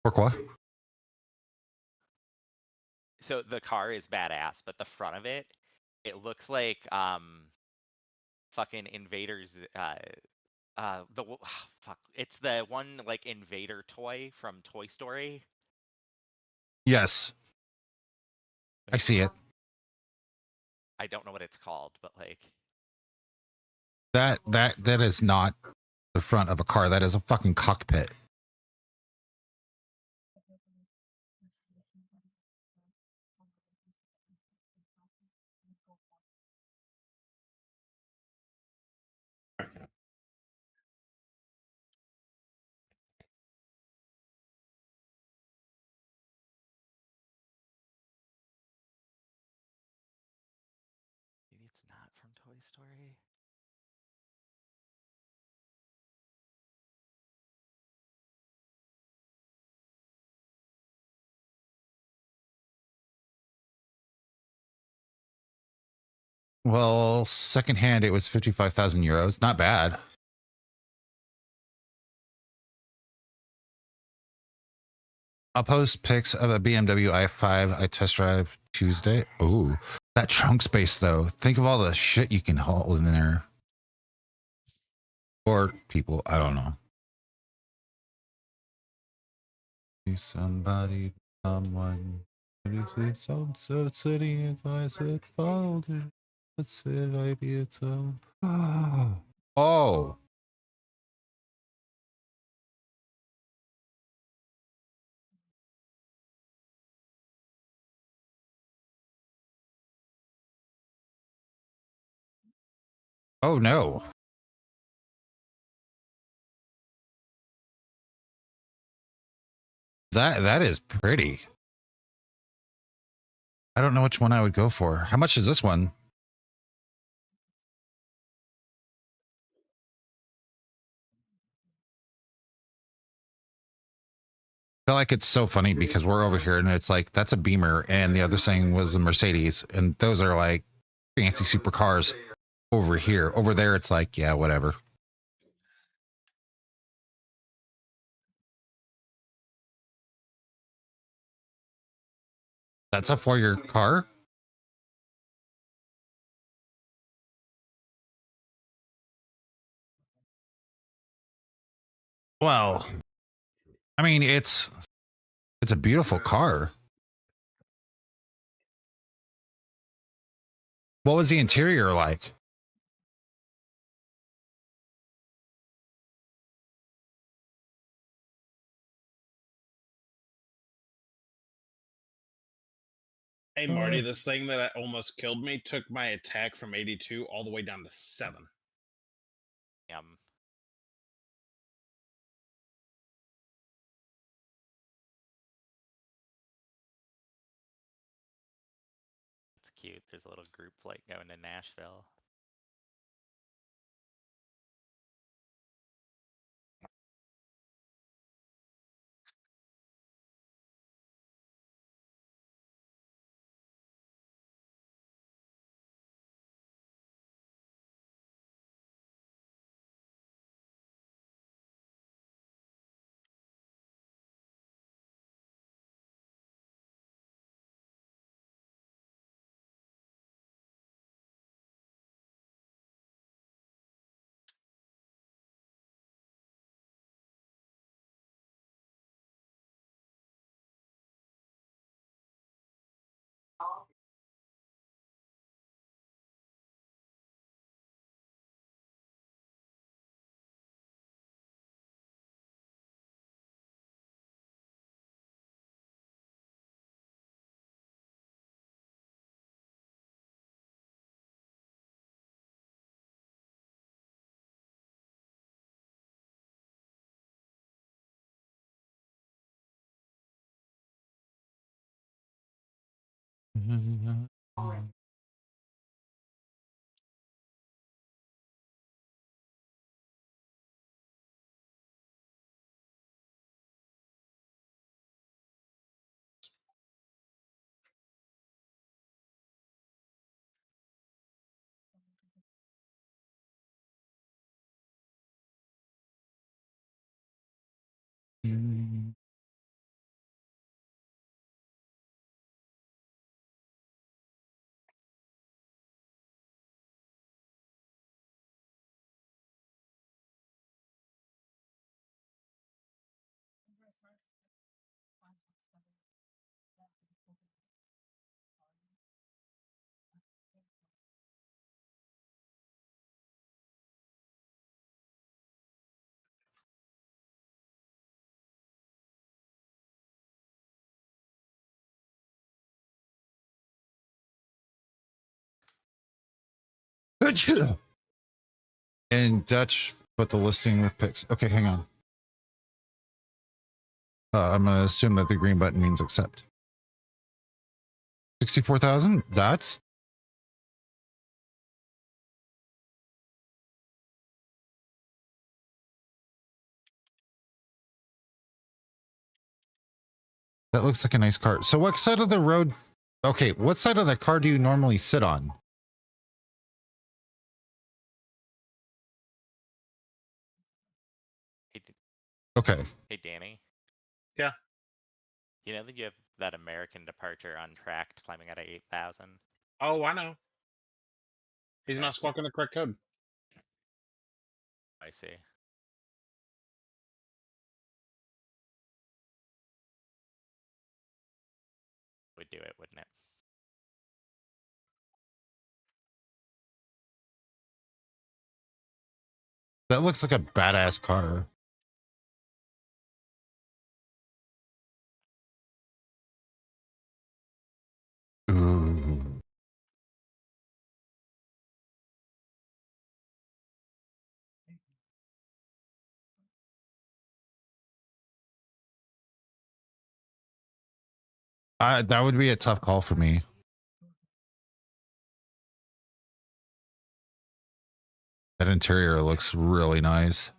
Pourquoi? So the car is badass, but the front of it, it looks like fucking Invaders fuck, it's the one like Invader toy from Toy Story. Yes, I see it. I don't know what it's called, but like That is not the front of a car. That is a fucking cockpit. maybe it's not from Toy Story. Well, secondhand, it was 55,000 euros. Not bad. I'll post pics of a BMW i5 I test drive Tuesday. Oh, that trunk space, though. Think of all the shit you can hold in there. Or people, I don't know. Somebody, someone. Some so city is I said folded. But said I be it so. Oh. Oh no. That is pretty. I don't know which one I would go for. How much is this one? I feel like it's so funny because we're over here and it's like that's a Beamer and the other thing was a Mercedes and those are like fancy supercars over here. Over there it's like, yeah, whatever. That's a 4-year car? Well, I mean, it's a beautiful car. What was the interior like? Hey Marty, this thing that almost killed me took my attack from 82 all the way down to 7. It's cute. There's a little group flight going to Nashville. In Dutch, but the listing with pics. Okay, hang on. I'm gonna assume that the green button means accept. 64,000. That looks like a nice car. So, what side of the road? Okay, what side of the car do you normally sit on? Okay. Hey, Danny. Yeah. You know that you have that American departure on track climbing out of 8,000? Oh, I know. He's Okay. not squawking the correct code. I see. Would do it, wouldn't it? That looks like a badass car. Ooh. That would be a tough call for me. That interior looks really nice.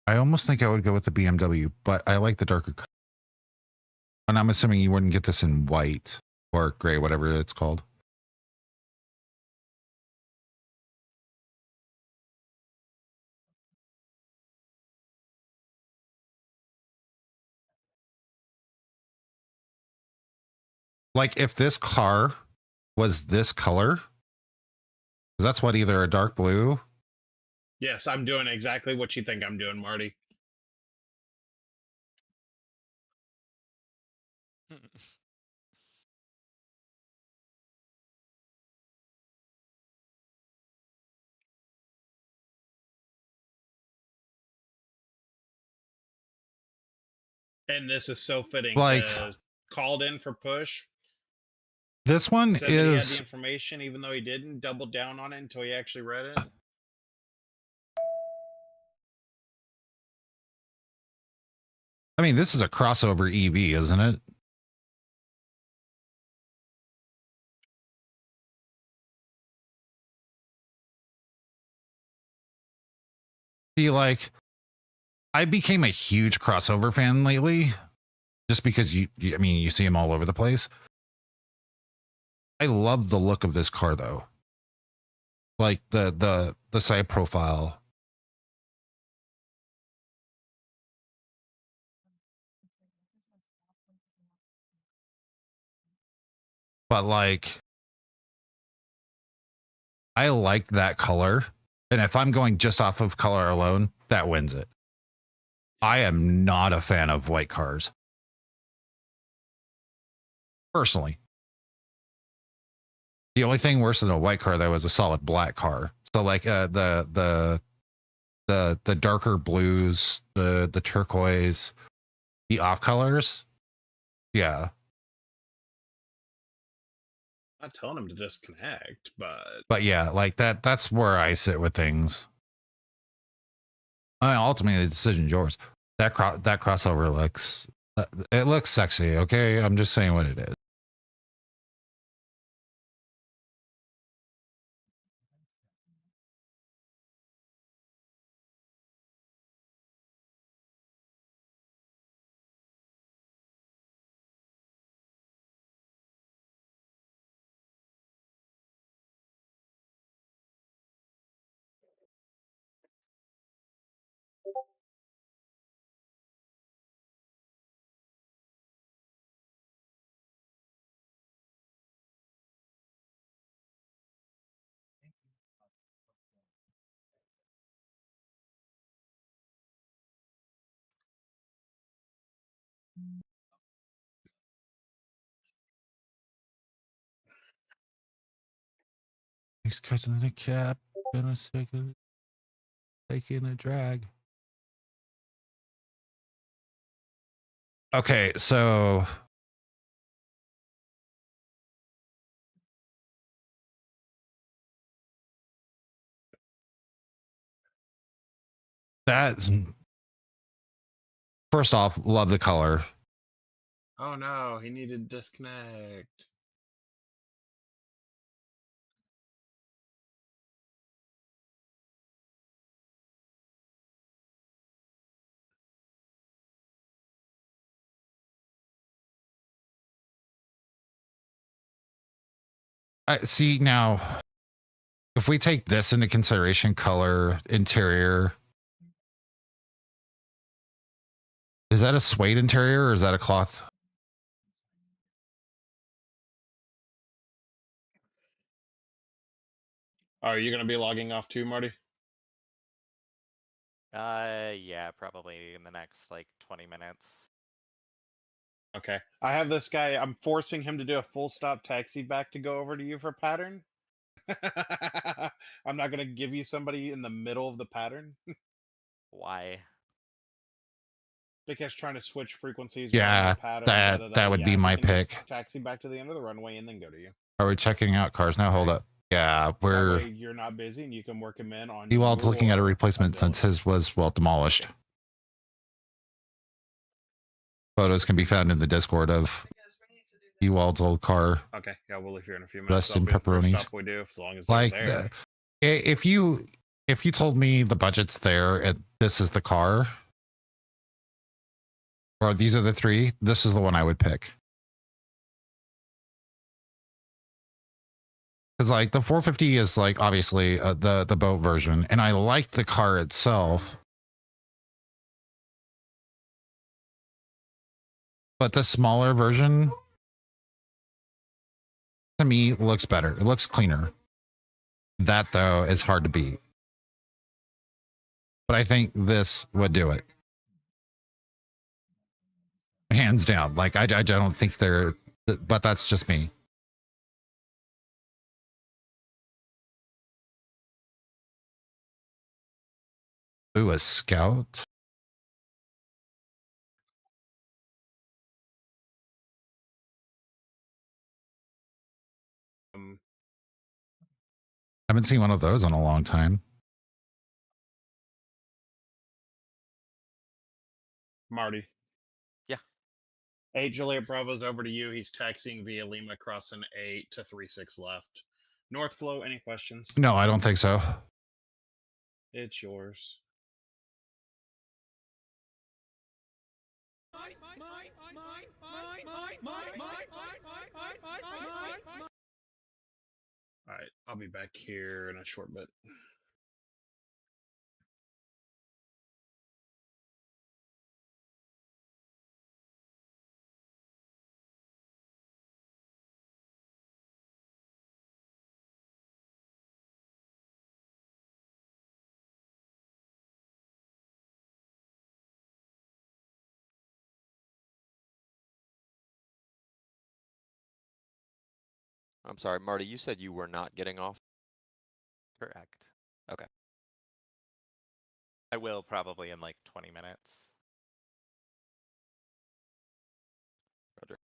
I almost think I would go with the BMW, but I like the darker color. And I'm assuming you wouldn't get this in white or gray, whatever it's called. Like if this car was this color, 'cause that's what either a dark blue. Yes, I'm doing exactly what you think I'm doing, Marty. And this is so fitting. Like- Called in for push. This one Said that he had the is information, even though he didn't. Doubled down on it until he actually read it. I mean, this is a crossover EV, isn't it? See, like, I became a huge crossover fan lately, just because I mean, you see them all over the place. I love the look of this car, though. Like the side profile. But like, I like that color. And if I'm going just off of color alone, that wins it. I am not a fan of white cars. Personally. The only thing worse than a white car, though, is a solid black car. So like the darker blues, the turquoise, the off colors. Yeah. Not telling him to disconnect, but But yeah, like that's where I sit with things. I mean, ultimately the decision's yours. That crossover looks it looks sexy, okay? I'm just saying what it is. He's catching the cap, gonna taking a drag. Okay, so that's first off, love the color. oh no, he needed to disconnect. I see now. If we take this into consideration, color, interior, is that a suede interior or is that a cloth? Oh, are you gonna be logging off too, Marty? Yeah, probably in the next like 20 minutes. Okay. I have this guy. I'm forcing him to do a full stop taxi back to go over to you for pattern. I'm not gonna give you somebody in the middle of the pattern Why? because trying to switch frequencies while Yeah, in the pattern. that would be if my we can just pick. Taxi back to the end of the runway and then go to you. Are we checking out cars now? Hold up. Yeah, That we're way you're not busy and you can work him in on. Ewald's looking at a your replacement since ability. his was well demolished. Photos can be found in the Discord of Ewald's old car. Okay, yeah, we'll leave here in a few Dressed minutes. in That'll be the first pepperonis. stop we do, as long as Like they're there. if you told me the budget's there and this is the car, or these are the three, this is the one I would pick. Because like the 450 is like obviously the boat version, and I like the car itself, but the smaller version to me looks better. It looks cleaner. That though is hard to beat. But I think this would do it. Hands down. Like I don't think they're, but that's just me. Ooh, a scout. Haven't seen one of those in a long time. Marty. Yeah. 8 Juliet Bravo's over to you. He's taxiing via Lima, crossing 8 to 36 left. North Flow, any questions? No, I don't think so. It's yours. All right, I'll be back here in a short bit. I'm sorry, Marty, you said you were not getting off? Correct. Okay. I will probably in like 20 minutes. Roger.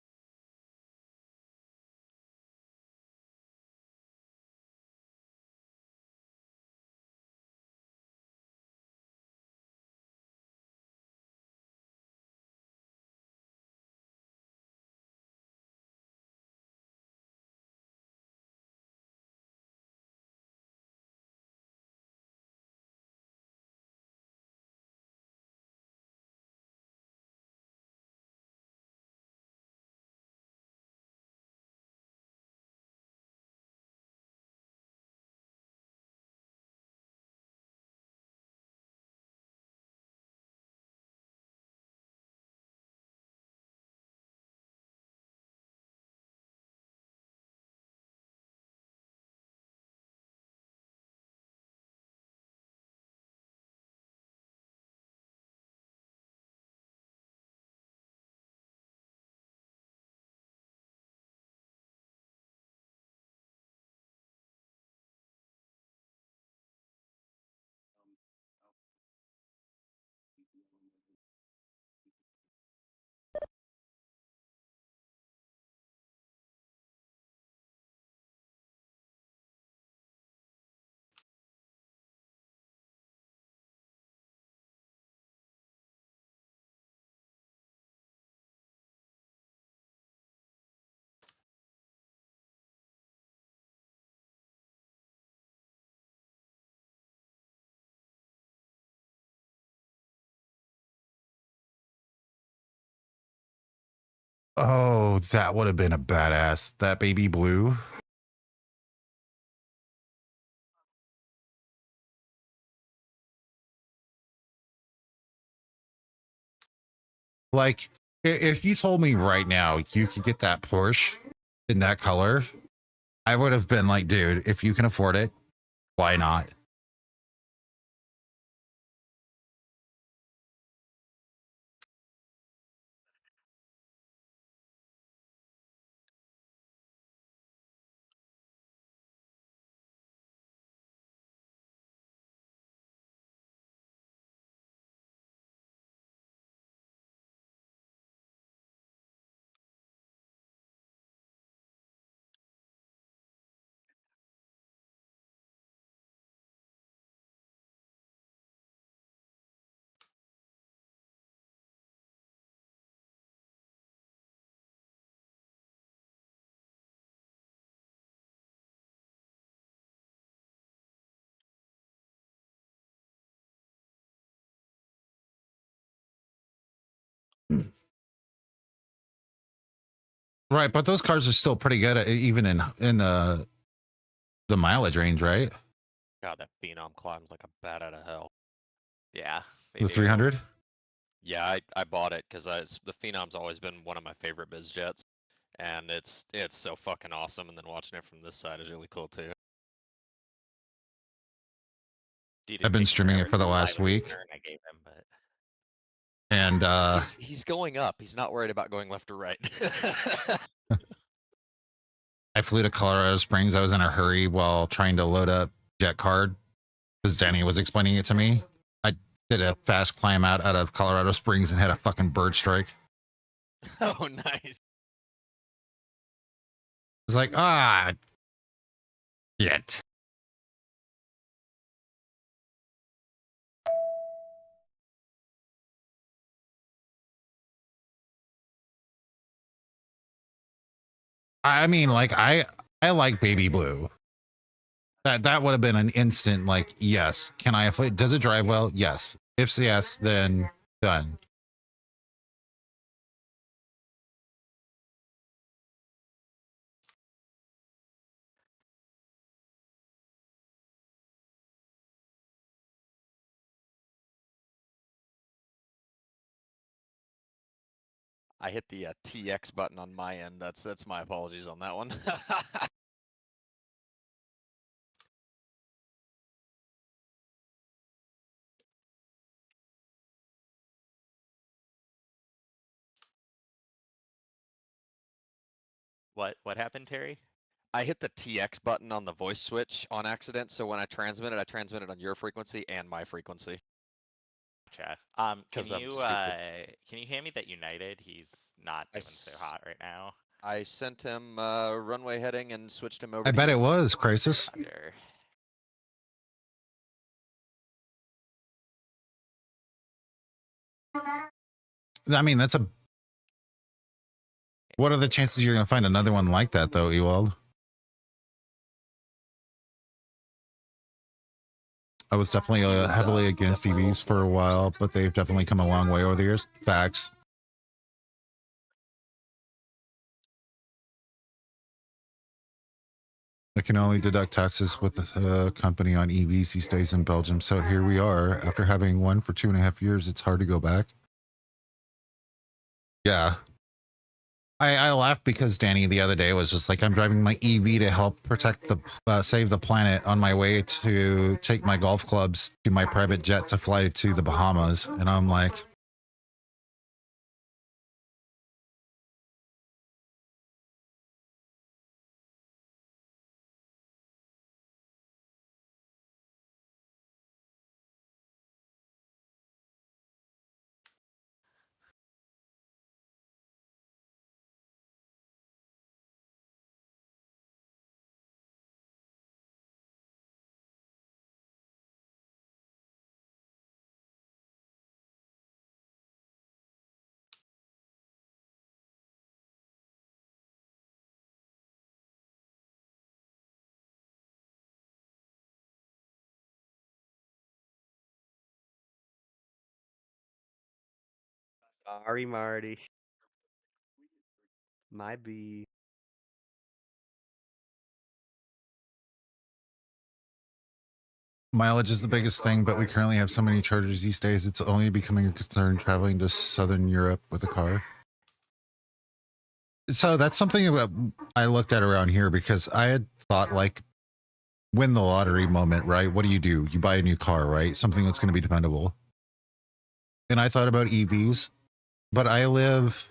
Oh, that would have been a badass. That baby blue. Like, if you told me right now you could get that Porsche in that color, I would have been like, dude, if you can afford it, why not? Right, but those cars are still pretty good, even in the mileage range, right? God, that Phenom climbs like a bat out of hell. Yeah. They The do. 300. Yeah, I bought it because the Phenom's always been one of my favorite biz jets. and it's so fucking awesome. And then watching it from this side is really cool too. Dude, I've it's been taking streaming it forever for to the last fly with the week. turn I gave him, but And He's going up. He's not worried about going left or right. I flew to Colorado Springs. I was in a hurry while trying to load up Jet Card because Danny was explaining it to me. I did a fast climb out of Colorado Springs and had a fucking bird strike. Oh, nice. It's like, shit. I mean, like, I like Baby Blue. That would have been an instant, like, yes. Can I afford? Does it drive well? Yes. If yes, then done. I hit the TX button on my end. That's my apologies on that one. what happened, Terry? I hit the TX button on the voice switch on accident, so when I transmitted on your frequency and my frequency. Gotcha. Can 'Cause I'm you stupid. can you hand me that United? He's not I doing so s- hot right now. I sent him runway heading and switched him over I to bet you. it was Crisis. Roger. I mean, that's a. What are the chances you're going to find another one like that, though, Ewald? I was definitely heavily against EVs for a while, but they've definitely come a long way over the years. Facts. I can only deduct taxes with the company on EVs these days in Belgium. So here we are. After having one for 2.5 years, it's hard to go back. Yeah. I laughed because Danny the other day was just like, I'm driving my EV to help protect the save the planet on my way to take my golf clubs to my private jet to fly to the Bahamas. And I'm like, Sorry, Marty. My B. mileage is the biggest thing, but we currently have so many chargers these days. It's only becoming a concern traveling to Southern Europe with a car. So that's something about I looked at around here because I had thought like win the lottery moment, right? What do? You buy a new car, right? Something that's going to be dependable. And I thought about EVs, but I live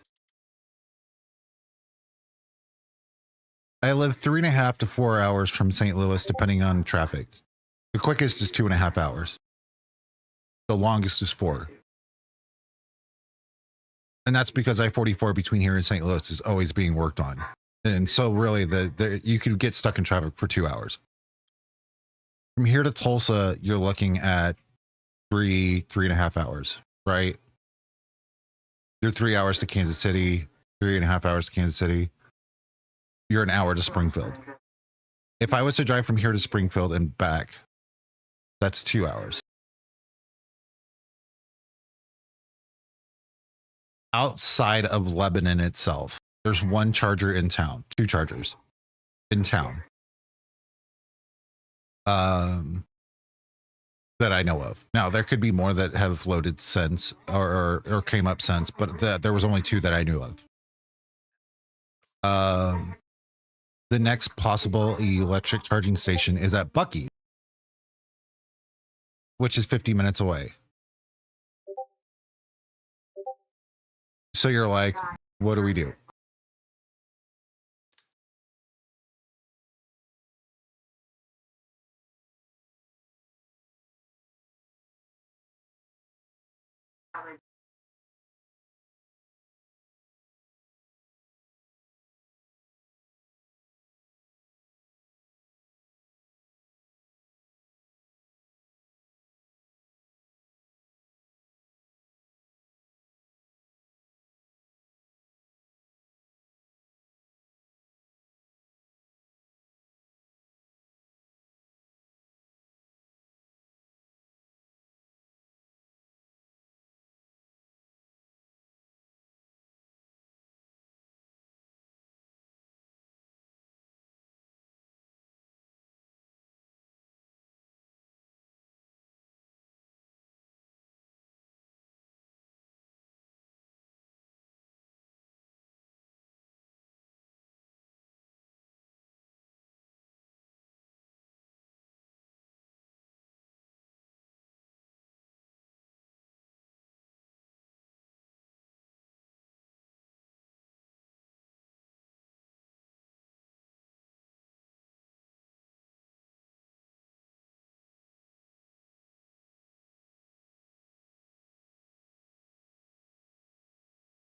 3.5 to 4 hours from St. Louis, depending on traffic. The quickest is 2.5 hours. The longest is 4. And that's because I-44 between here and St. Louis is always being worked on. And so really you could get stuck in traffic for 2 hours. From here to Tulsa, you're looking at 3.5 hours, right? You're 3 hours to Kansas City, 3.5 hours to Kansas City. You're an hour to Springfield. If I was to drive from here to Springfield and back, that's 2 hours. Outside of Lebanon itself, there's one charger in town, 2 chargers in town. That I know of. Now there could be more that have loaded since or came up since, but there was only 2 that I knew of. The next possible electric charging station is at Bucky, which is 50 minutes away. So you're like, what do we do?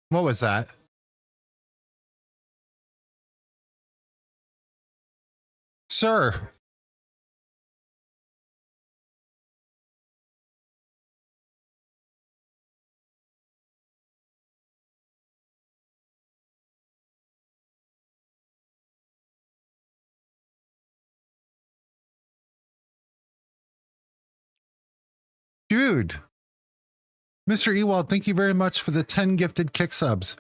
What was that? Sir. Dude. Mr. Ewald, thank you very much for the 10 gifted kick subs.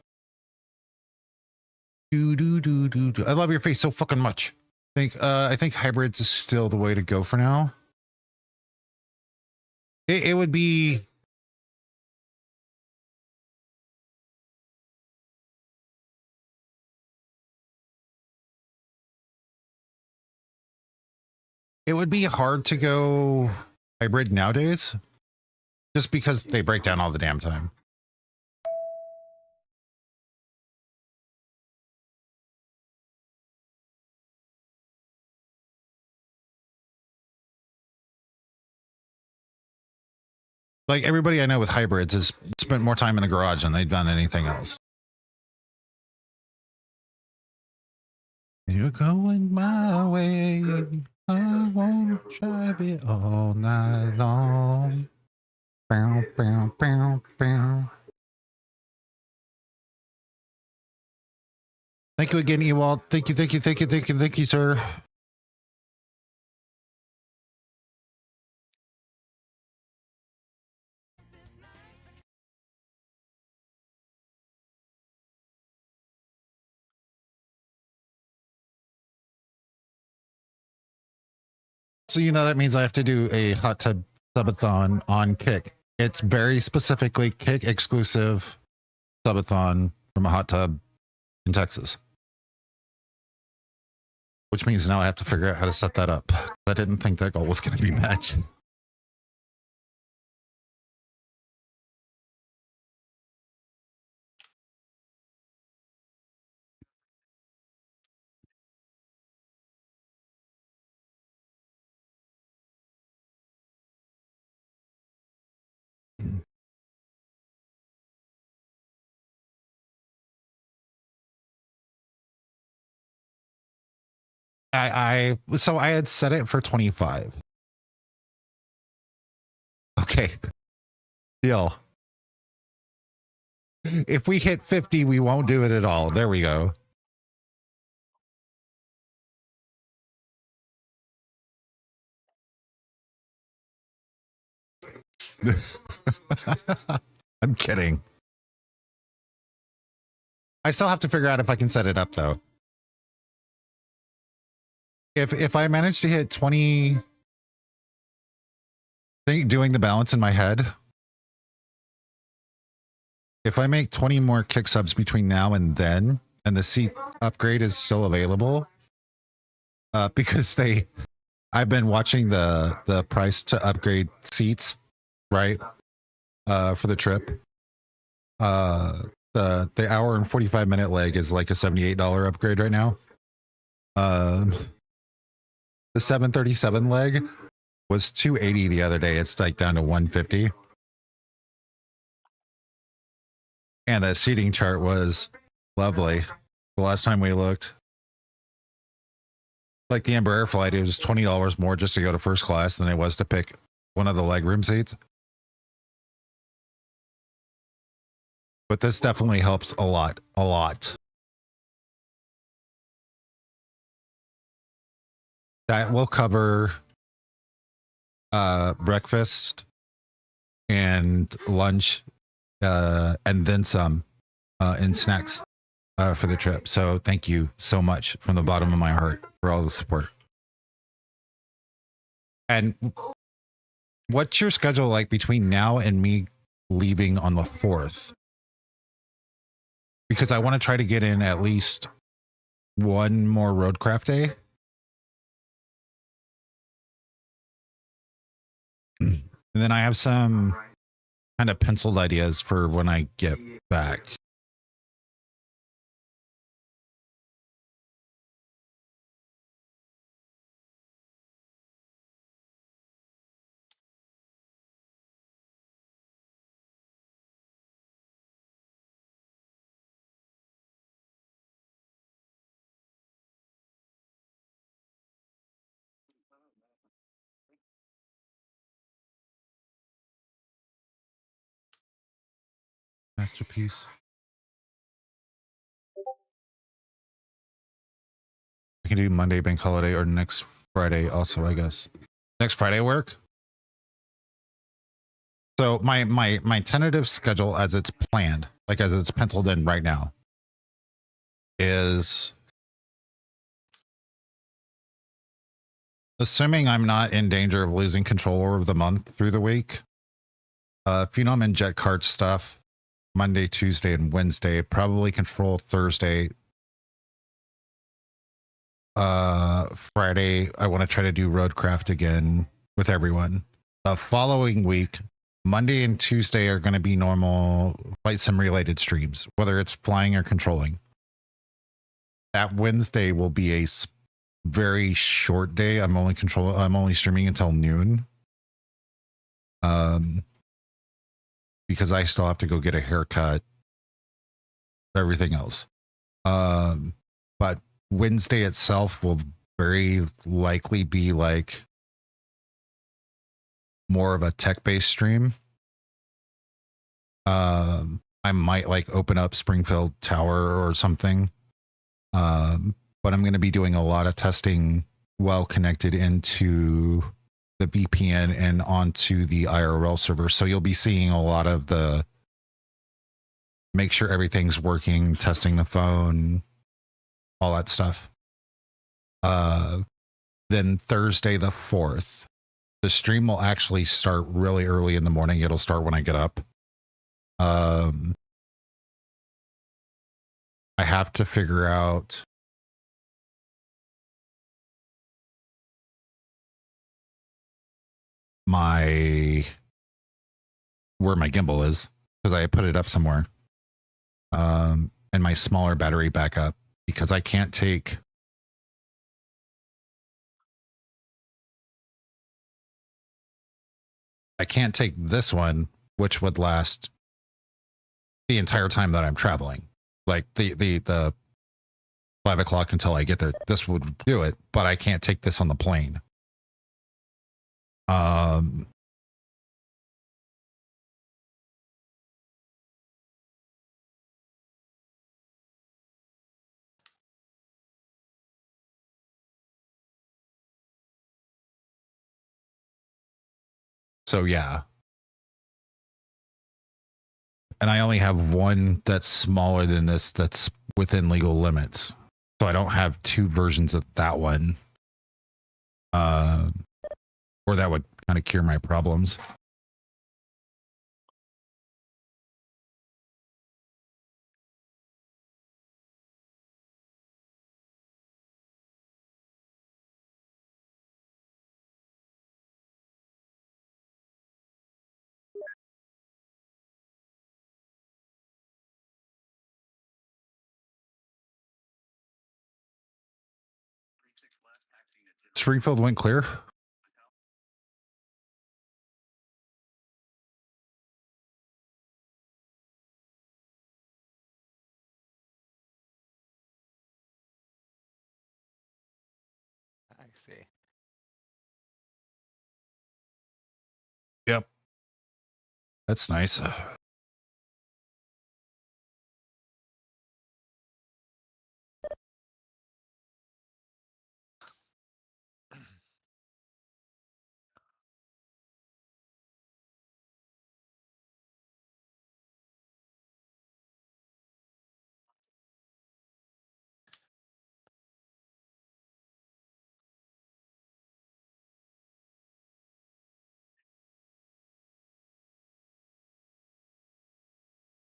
I love your face so fucking much. I think hybrids is still the way to go for now. It would be hard to go hybrid nowadays just because they break down all the damn time. Like everybody I know with hybrids has spent more time in the garage than they've done anything else. You're going my way. I won't drive it all night long. Bow, bow, bow, bow. Thank you again, Ewald. Thank you, sir. So that means I have to do a hot tub subathon on Kick. It's very specifically Kick exclusive subathon from a hot tub in Texas. Which means now I have to figure out how to set that up. I didn't think that goal was going to be met. So I had set it for 25. Okay. Deal. If we hit 50, we won't do it at all. There we go. I'm kidding. I still have to figure out if I can set it up though. If I manage to hit 20, doing the balance in my head, if I make 20 more kick subs between now and then and the seat upgrade is still available. Because I've been watching the price to upgrade seats, right? For the trip. The hour and 45-minute leg is like a $78 upgrade right now. The 737 leg was $280 the other day. It's like down to $150. And the seating chart was lovely. The last time we looked, like the Embraer flight, it was $20 more just to go to first class than it was to pick one of the legroom seats. But this definitely helps a lot, a lot. That will cover breakfast and lunch and then some in snacks for the trip. So thank you so much from the bottom of my heart for all the support. And what's your schedule like between now and me leaving on the 4th? Because I want to try to get in at least one more roadcraft day. And then I have some kind of penciled ideas for when I get back. Masterpiece. I can do Monday bank holiday or next Friday also, I guess. Next Friday work? So my tentative schedule as it's planned, like as it's penciled in right now, is assuming I'm not in danger of losing control over the month through the week. Phenom and jet cart stuff, Monday, Tuesday, and Wednesday. Probably control Thursday. Friday, I want to try to do roadcraft again with everyone. The following week, Monday and Tuesday are going to be normal flight sim related streams, whether it's flying or controlling. That Wednesday will be a very short day. I'm only streaming until noon. Because I still have to go get a haircut, everything else. But Wednesday itself will very likely be like more of a tech-based stream. I might like open up Springfield Tower or something. But I'm going to be doing a lot of testing while connected into the VPN and onto the IRL server. So you'll be seeing a lot of the make sure everything's working, testing the phone, all that stuff. Then Thursday the 4th, the stream will actually start really early in the morning. It'll start when I get up. I have to figure out where my gimbal is, because I put it up somewhere. And my smaller battery backup, because I can't take this one, which would last the entire time that I'm traveling. Like the 5 o'clock until I get there. This would do it, but I can't take this on the plane. So yeah. And I only have one that's smaller than this that's within legal limits. So I don't have two versions of that one. Or that would kind of cure my problems. Springfield went clear. I see. Yep. That's nice.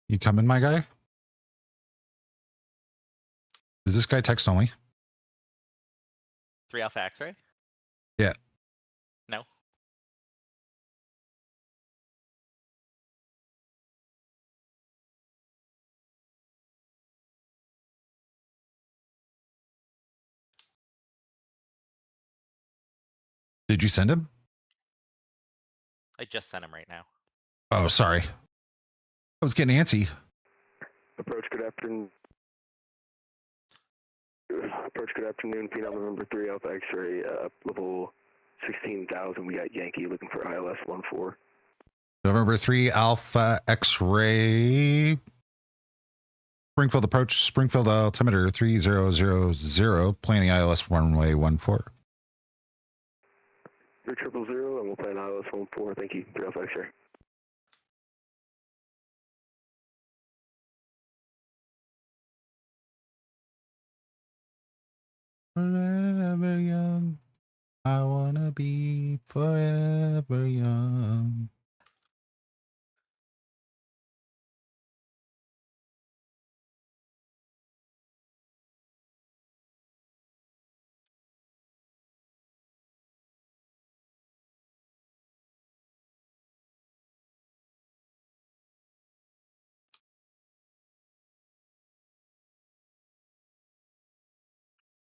You coming, my guy? Is this guy text only? 3 Alpha X-ray? Yeah. No. Did you send him? I just sent him right now. Oh, sorry. I was getting antsy. Approach, good afternoon. Approach, good afternoon. Phenom November 3 Alpha X-ray, level 16,000. We got Yankee looking for ILS 14. November 3 Alpha X-ray. Springfield approach. Springfield altimeter 3000. Planning ILS runway 14. 3000, and we'll plan ILS 14. Thank you. 3 Alpha X-ray. Forever young. I wanna be forever young.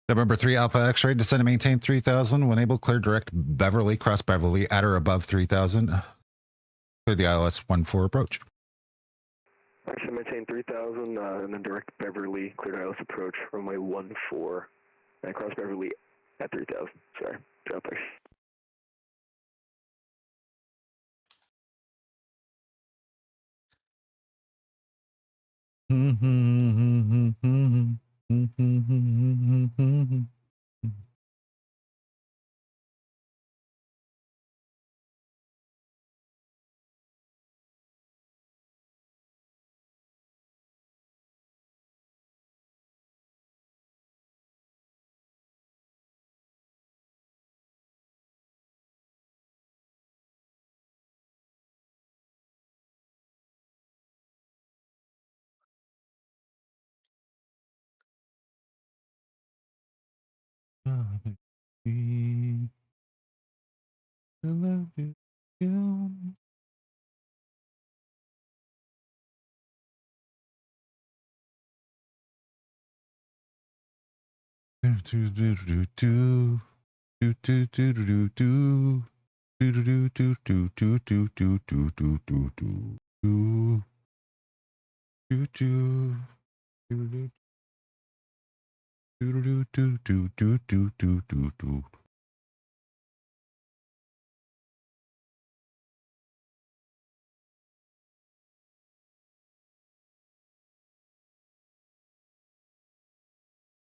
November 3 Alpha X-ray, descend and maintain 3000. When able, clear direct Beverly, cross Beverly, at or above 3000. Clear the ILS 14 approach. Actually, maintain 3000, and then direct Beverly, clear ILS approach, runway 14, and cross Beverly at 3000. Sorry. 3 Alpha X-ray.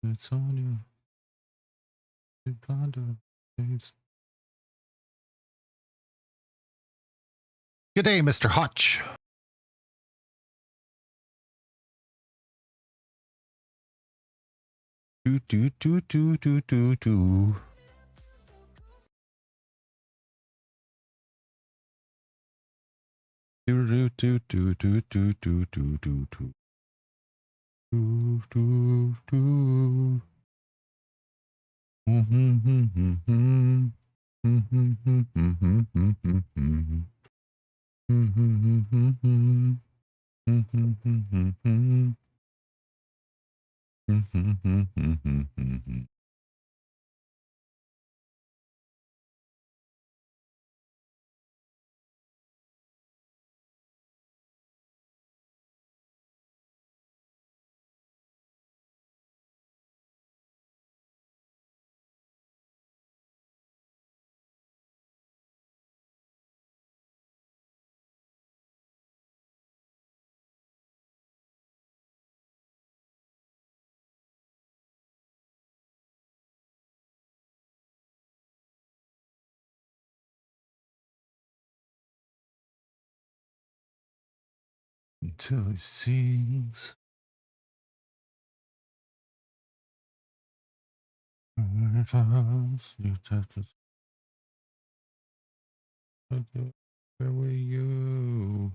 It's on you. Good day, Mr. Hotch. Do do do do do do do. Do do do do do do do do do do. Do do do. until he sings. Where were you?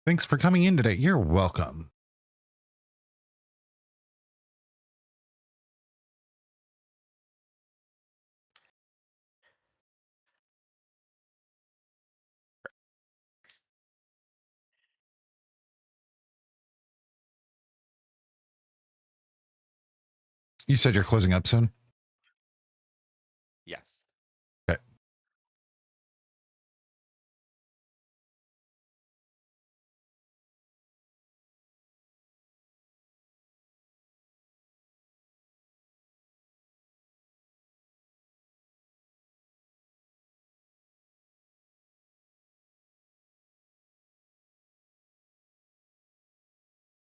Thanks for coming in today. You're welcome. You said you're closing up soon? Yes. Okay.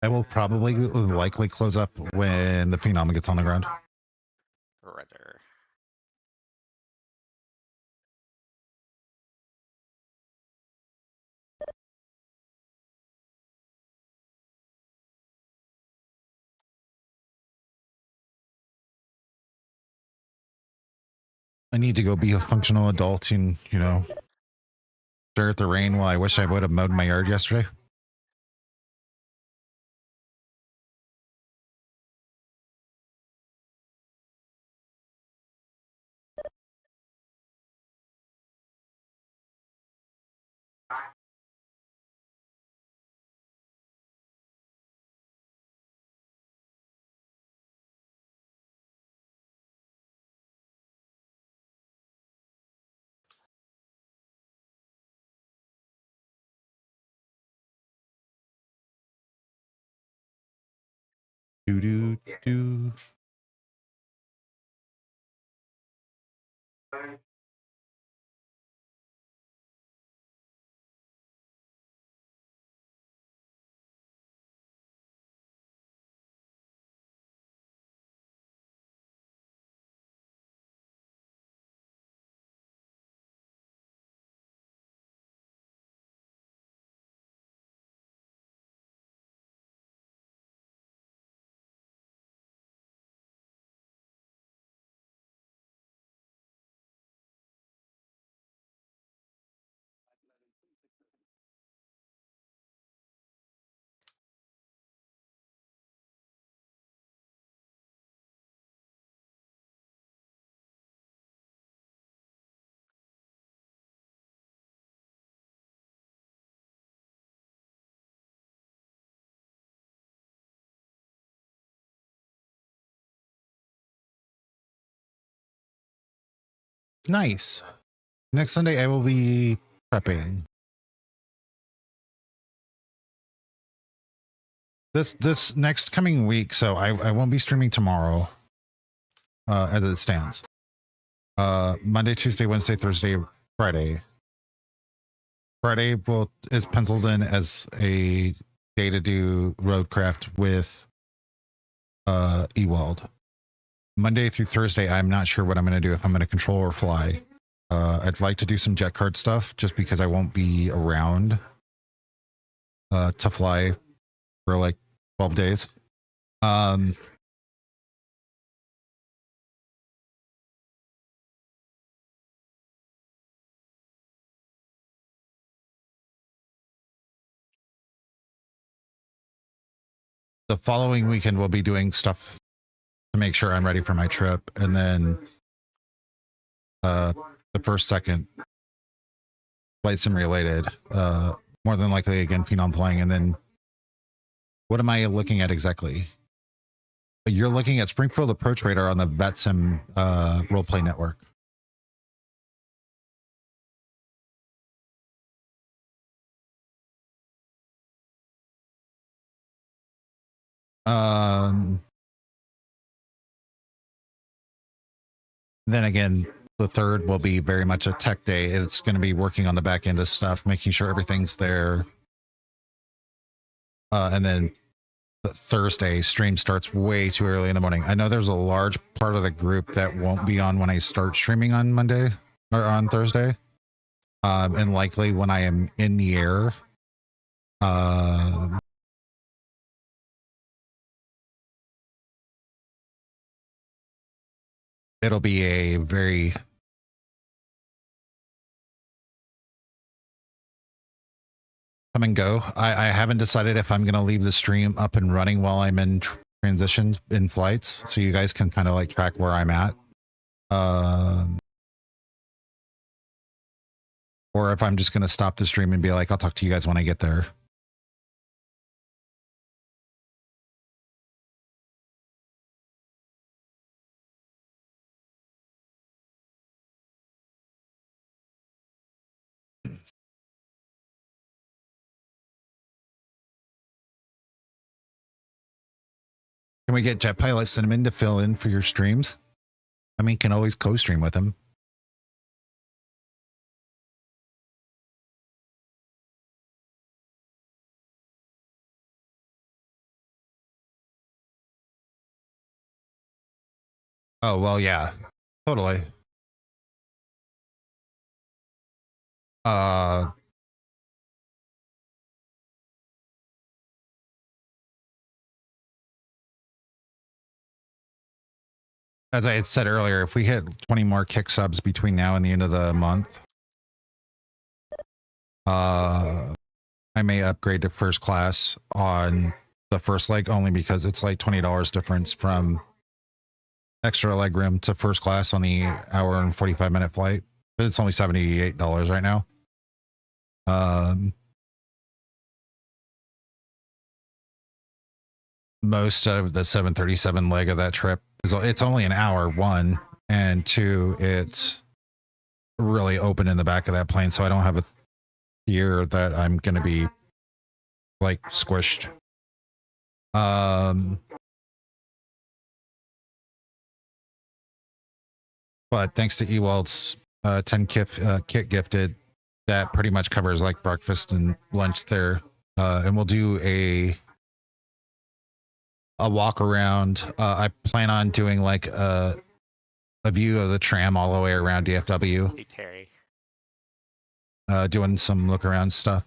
I will probably likely close up when the Phenom gets on the ground. Rather. I need to go be a functional adult and, you know, stare at the rain while I wish I would have mowed my yard yesterday. Do do do. Nice. Next Sunday, I will be prepping. This next coming week, so I won't be streaming tomorrow, as it stands. Monday, Tuesday, Wednesday, Thursday, Friday. Friday is penciled in as a day to do roadcraft with Ewald. Monday through Thursday, I'm not sure what I'm going to do, if I'm going to control or fly. I'd like to do some jet card stuff just because I won't be around to fly for like 12 days. the following weekend we'll be doing stuff to make sure I'm ready for my trip, and then the first, second flight sim related, more than likely again Phenom playing, and then what am I looking at exactly? You're looking at Springfield Approach Radar on the Vatsim roleplay network. Then again, the third will be very much a tech day. It's going to be working on the back end of stuff, making sure everything's there. And then the Thursday stream starts way too early in the morning. I know there's a large part of the group that won't be on when I start streaming on Monday or on Thursday. And likely when I am in the air. It'll be a very come and go. I haven't decided if I'm going to leave the stream up and running while I'm in transition in flights, so you guys can kind of like track where I'm at. Or if I'm just going to stop the stream and be like, I'll talk to you guys when I get there. Can we get Jet Pilot Cinnamon to fill in for your streams? I mean, can always co-stream with him. Oh, well, yeah, totally. As I had said earlier, if we hit 20 more kick subs between now and the end of the month, I may upgrade to first class on the first leg, only because it's like $20 difference from extra leg room to first class on the hour and 45-minute flight. It's only $78 right now. Most of the 737 leg of that trip is it's only an hour, one, and two, it's really open in the back of that plane, so I don't have a fear that I'm going to be like squished. But thanks to Ewald's 10 kit gifted, that pretty much covers like breakfast and lunch there. And we'll do a walk around. I plan on doing like a view of the tram all the way around DFW. Hey, Terry. Doing some look around stuff.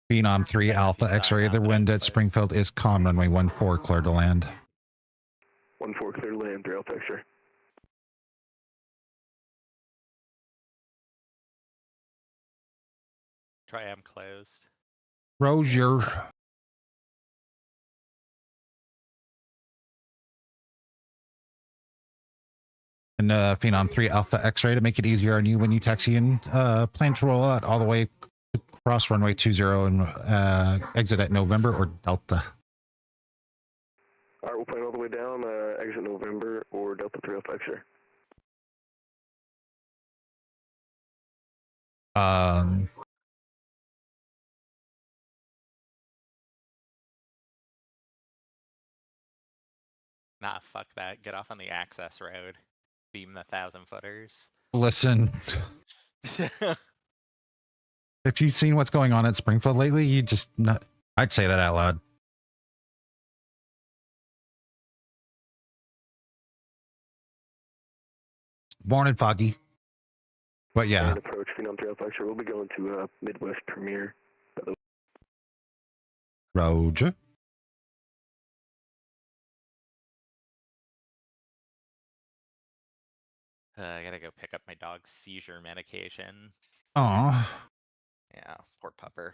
Phenom 3 Alpha X-ray. The wind at Springfield is calm. Runway 14 clear to land. 14 clear to land, 3 Alpha X-ray. Tri-am closed. Roger. And Phenom 3 Alpha X-ray to make it easier on you when you taxi in. Plan to roll out all the way across runway 20 and exit at November or Delta. All right, we'll plan all the way down, exit November or Delta 3 Alpha X-ray. Nah, fuck that. Get off on the access road. Beam the 1,000-footers. Listen, if you've seen what's going on at Springfield lately, you just not. I'd say that out loud. Born and foggy. But yeah. And approach Phenom 3 Alpha X-ray. We'll be going to Midwest Premier. Roger. I gotta go pick up my dog's seizure medication. Aw. Yeah, poor pupper.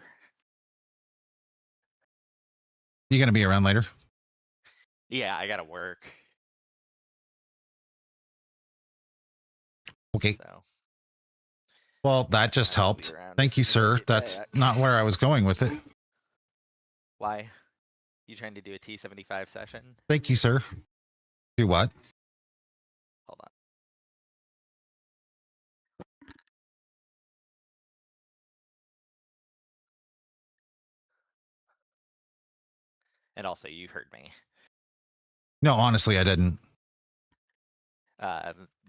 You gonna be around later? Yeah, I gotta work. Okay. So Well, that just I will be helped. around Thank as you, soon as I sir. get That's back. not where I was going with it. Why? You trying to do a T75 session? Thank you, sir. Do what? Hold on. And also, you heard me. No, honestly, I didn't.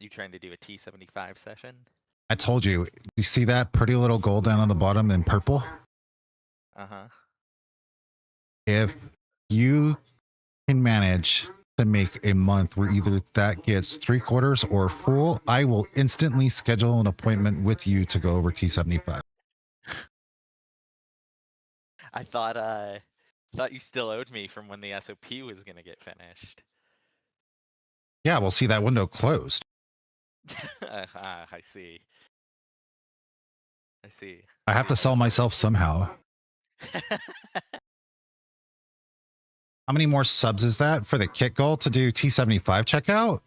You trying to do a T75 session? I told you. You see that pretty little goal down on the bottom in purple? Uh-huh. If you can manage to make a month where either that gets 3/4 or full, I will instantly schedule an appointment with you to go over T75. I thought you still owed me from when the SOP was gonna get finished. Yeah, we'll see that window closed. I see. I see. I have to sell myself somehow. How many more subs is that for the kit goal to do T75 checkout?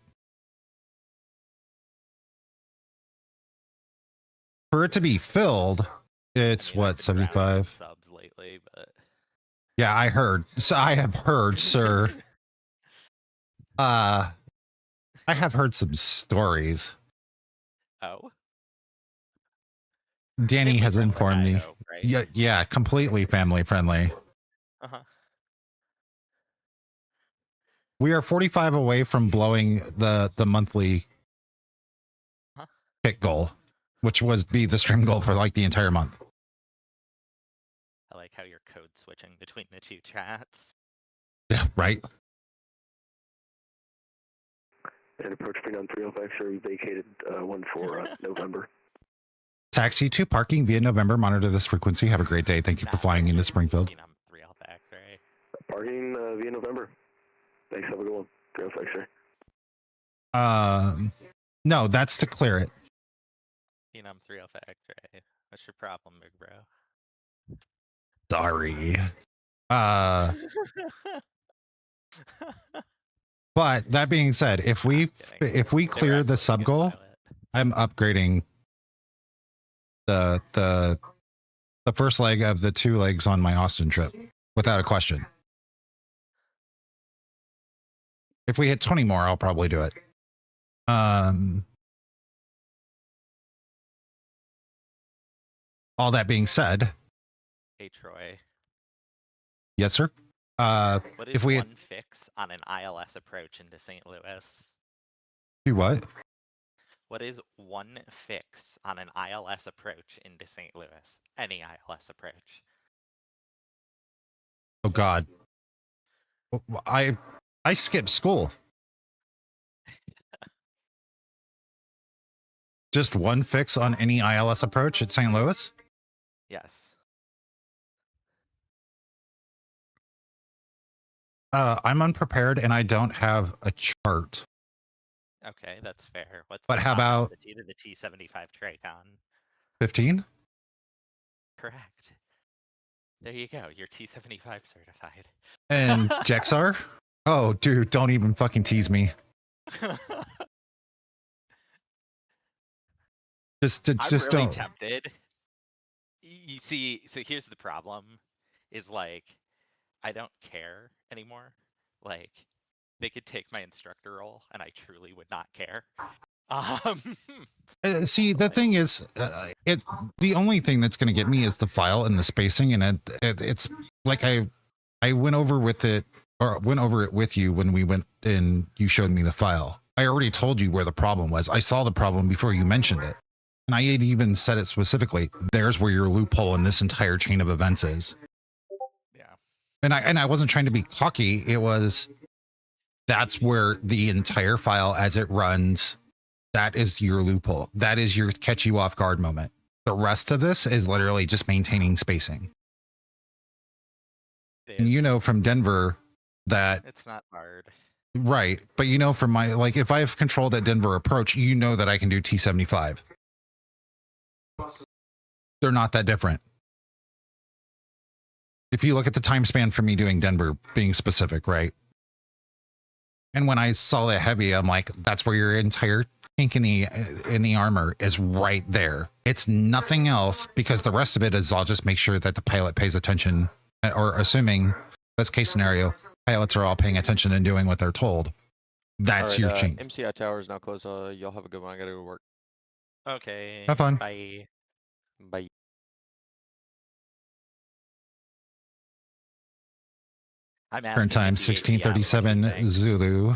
For it to be filled, it's I mean, I've what, been drowning in 75? subs lately, but Yeah, I heard. So I have heard, sir. I have heard some stories. Oh, Danny family has friendly, informed I me. hope, right? Yeah, completely family friendly. Uh-huh. We are 45 away from blowing the monthly Huh? kit goal, which was be the stream goal for like the entire month. I like how you're code switching between the two chats. Yeah, right. And approach ping on 305, sir. We vacated 1 for November. Taxi to parking via November. Monitor this frequency. Have a great day. Thank you for flying into Springfield. I'm 3 Alpha X-ray. Parking via November. Thanks, have a good one. 305, sir. No, that's to clear it. I'm 3 Alpha X-ray. What's your problem, big bro? Sorry. But that being said, if we clear the sub goal, I'm upgrading the first leg of the 2 legs on my Austin trip without a question. If we hit 20 more, I'll probably do it. All that being said, Hey, Troy. yes, sir. What is if we one fix on an ILS approach into St. Louis? do what? What is one fix on an ILS approach into St. Louis? Any ILS approach. Oh God, I skipped school. Just one fix on any ILS approach at St. Louis? Yes. I'm unprepared and I don't have a chart. Okay, that's fair. What's But the how top about altitude of the T-75 Tracon? 15? Correct. There you go. You're T-75 certified. And Jexar? Oh, dude, don't even fucking tease me. Just I'm really don't. tempted. You see, so here's the problem, is like, I don't care anymore. Like, they could take my instructor role, and I truly would not care. See, the thing is, the only thing that's going to get me is the file and the spacing, and it's like I went over with it, or went over it with you when we went and you showed me the file. I already told you where the problem was. I saw the problem before you mentioned it, and I had even said it specifically. There's where your loophole in this entire chain of events is. Yeah. And I wasn't trying to be cocky. It was, that's where the entire file as it runs, that is your loophole. That is your catch you off guard moment. The rest of this is literally just maintaining spacing. And you know from Denver that it's not hard. Right. But you know from my, like, if I have controlled that Denver approach, you know that I can do T75. They're not that different. If you look at the time span for me doing Denver, being specific, right? And when I saw the heavy, I'm like, that's where your entire tank in the armor is right there. It's nothing else because the rest of it is I'll just make sure that the pilot pays attention, or assuming best case scenario, pilots are all paying attention and doing what they're told. That's All your right, chink. MCI tower is now closed. Y'all have a good one. I gotta go to work. Okay. Have fun. Bye. Bye. I'm Turn asking time the DHC out, what do you 1637 think? Zulu.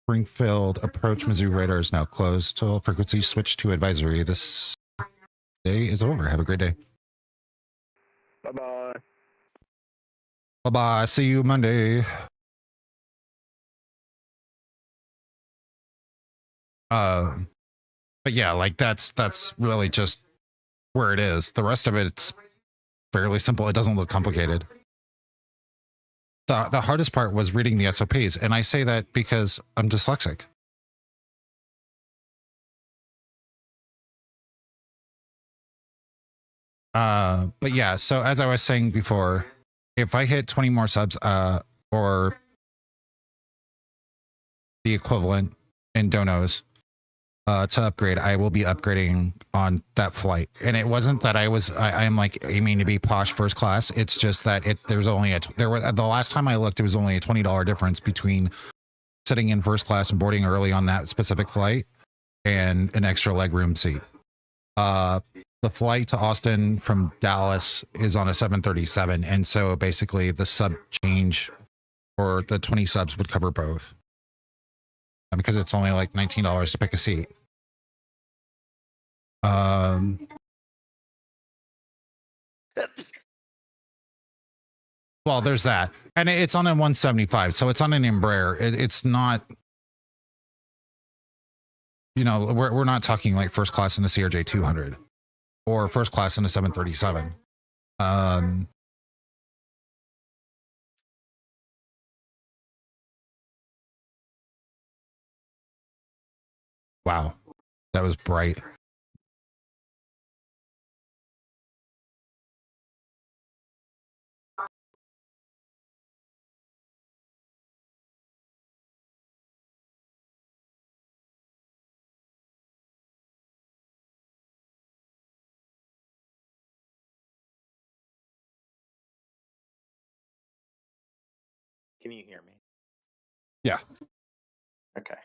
Springfield approach Mizzou radar is now closed till frequency switch to advisory. This day is over. Have a great day. Bye-bye. Bye bye. See you Monday. But yeah, like that's really just where it is. The rest of it's fairly simple. It doesn't look complicated. The hardest part was reading the SOPs, and I say that because I'm dyslexic. But yeah, so as I was saying before, if I hit 20 more subs, or the equivalent in donos, to upgrade, I will be upgrading on that flight. And it wasn't that I'm like aiming to be posh first class. It's just that the last time I looked, it was only a $20 difference between sitting in first class and boarding early on that specific flight and an extra legroom seat. The flight to Austin from Dallas is on a 737. And so basically the sub change or the 20 subs would cover both. Because it's only like $19 to pick a seat. Well, there's that, and it's on a 175, so it's on an Embraer. It's not, we're not talking like first class in the CRJ 200 or first class in a 737. Wow, that was bright. Can you hear me? Yeah. Okay.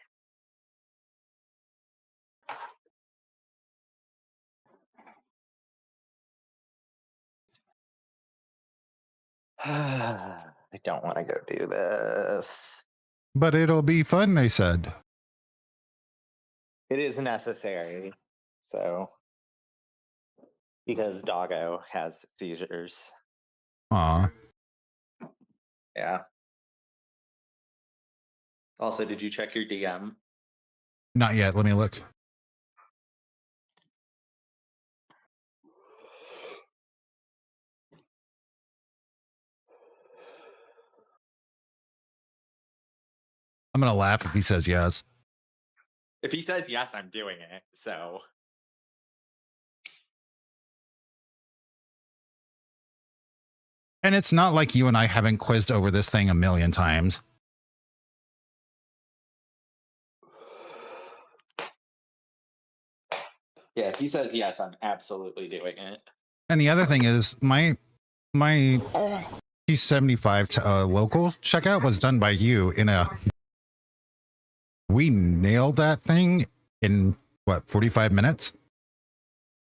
I don't want to go do this. But it'll be fun, they said. It is necessary. So, because Doggo has seizures. Aw. Yeah. Also, did you check your DM? Not yet. Let me look. I'm going to laugh if he says yes. If he says yes, I'm doing it. So. And it's not like you and I haven't quizzed over this thing a million times. Yeah, if he says yes, I'm absolutely doing it. And the other thing is my P75 to local checkout was done by you we nailed that thing in what, 45 minutes?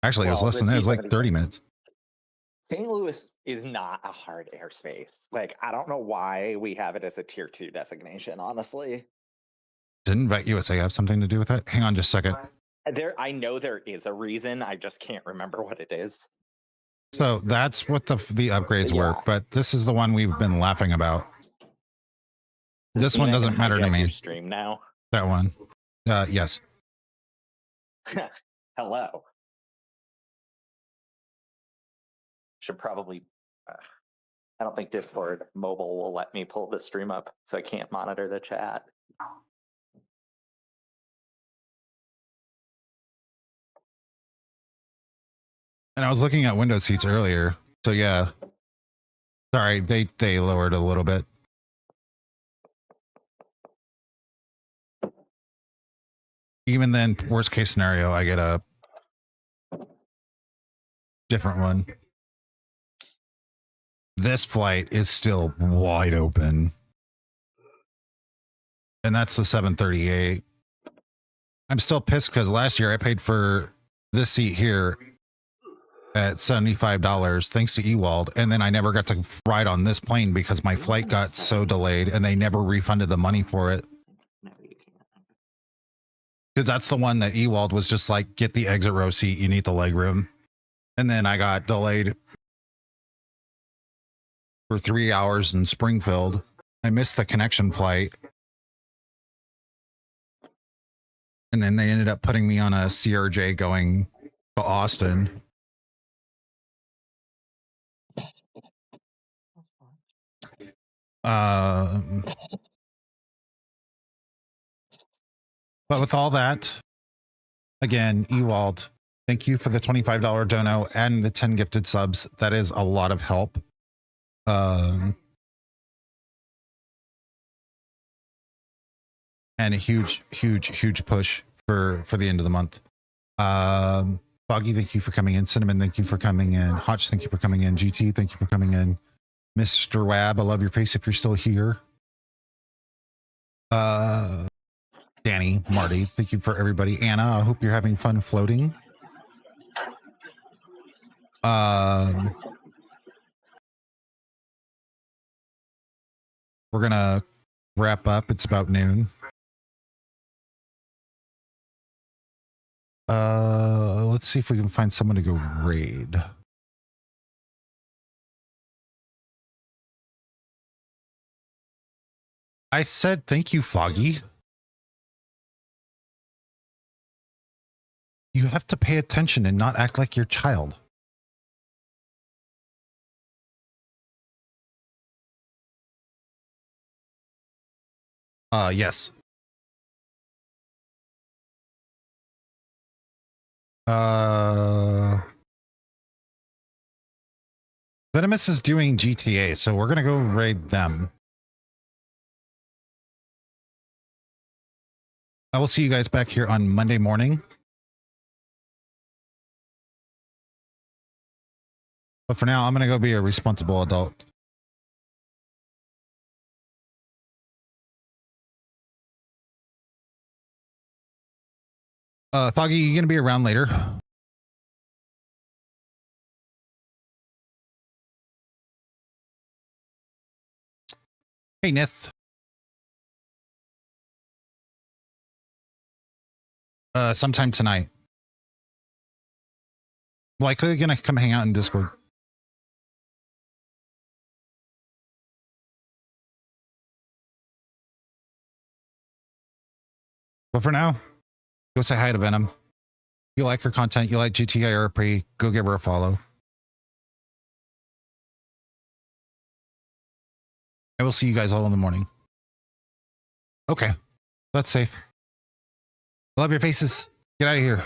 Actually, it was less than that. It was like 30 minutes. St. Louis is not a hard airspace. Like, I don't know why we have it as a tier 2 designation, honestly. Didn't Vet USA have something to do with that? Hang on just a second. I know there is a reason. I just can't remember what it is. So that's what the upgrades were, but this is the one we've been laughing about. This one doesn't matter to me. Stream now. That one. Yes. Hello. Should probably. I don't think Discord mobile will let me pull the stream up, so I can't monitor the chat. And I was looking at window seats earlier. So yeah. Sorry, they lowered a little bit. even then, worst case scenario, I get a different one. This flight is still wide open. And that's the 738. I'm still pissed because last year I paid for this seat here at $75 thanks to Ewald, and then I never got to ride on this plane because my flight got so delayed and they never refunded the money for it. Because that's the one that Ewald was just like, get the exit row seat, you need the leg room. And then I got delayed for 3 hours in Springfield. I missed the connection flight. And then they ended up putting me on a CRJ going to Austin. But with all that, again, Ewald, thank you for the $25 dono and the 10 gifted subs. That is a lot of help. And a huge push for the end of the month. Boggy, thank you for coming in. Cinnamon, thank you for coming in. Hotch, thank you for coming in. GT, thank you for coming in. Mr. Wab, I love your face if you're still here. Danny, Marty, thank you for everybody. Anna, I hope you're having fun floating. We're gonna wrap up. It's about noon. Let's see if we can find someone to go raid. I said thank you, Foggy. You have to pay attention and not act like your child. Yes. Venomous is doing GTA, so we're gonna go raid them. I will see you guys back here on Monday morning. But for now, I'm gonna go be a responsible adult. Foggy, you gonna be around later? Hey, Nith. Sometime tonight. Likely gonna come hang out in Discord. But for now, go say hi to Venom. If you like her content, you like GTA RP, go give her a follow. I will see you guys all in the morning. Okay, that's safe. Love your faces. Get out of here.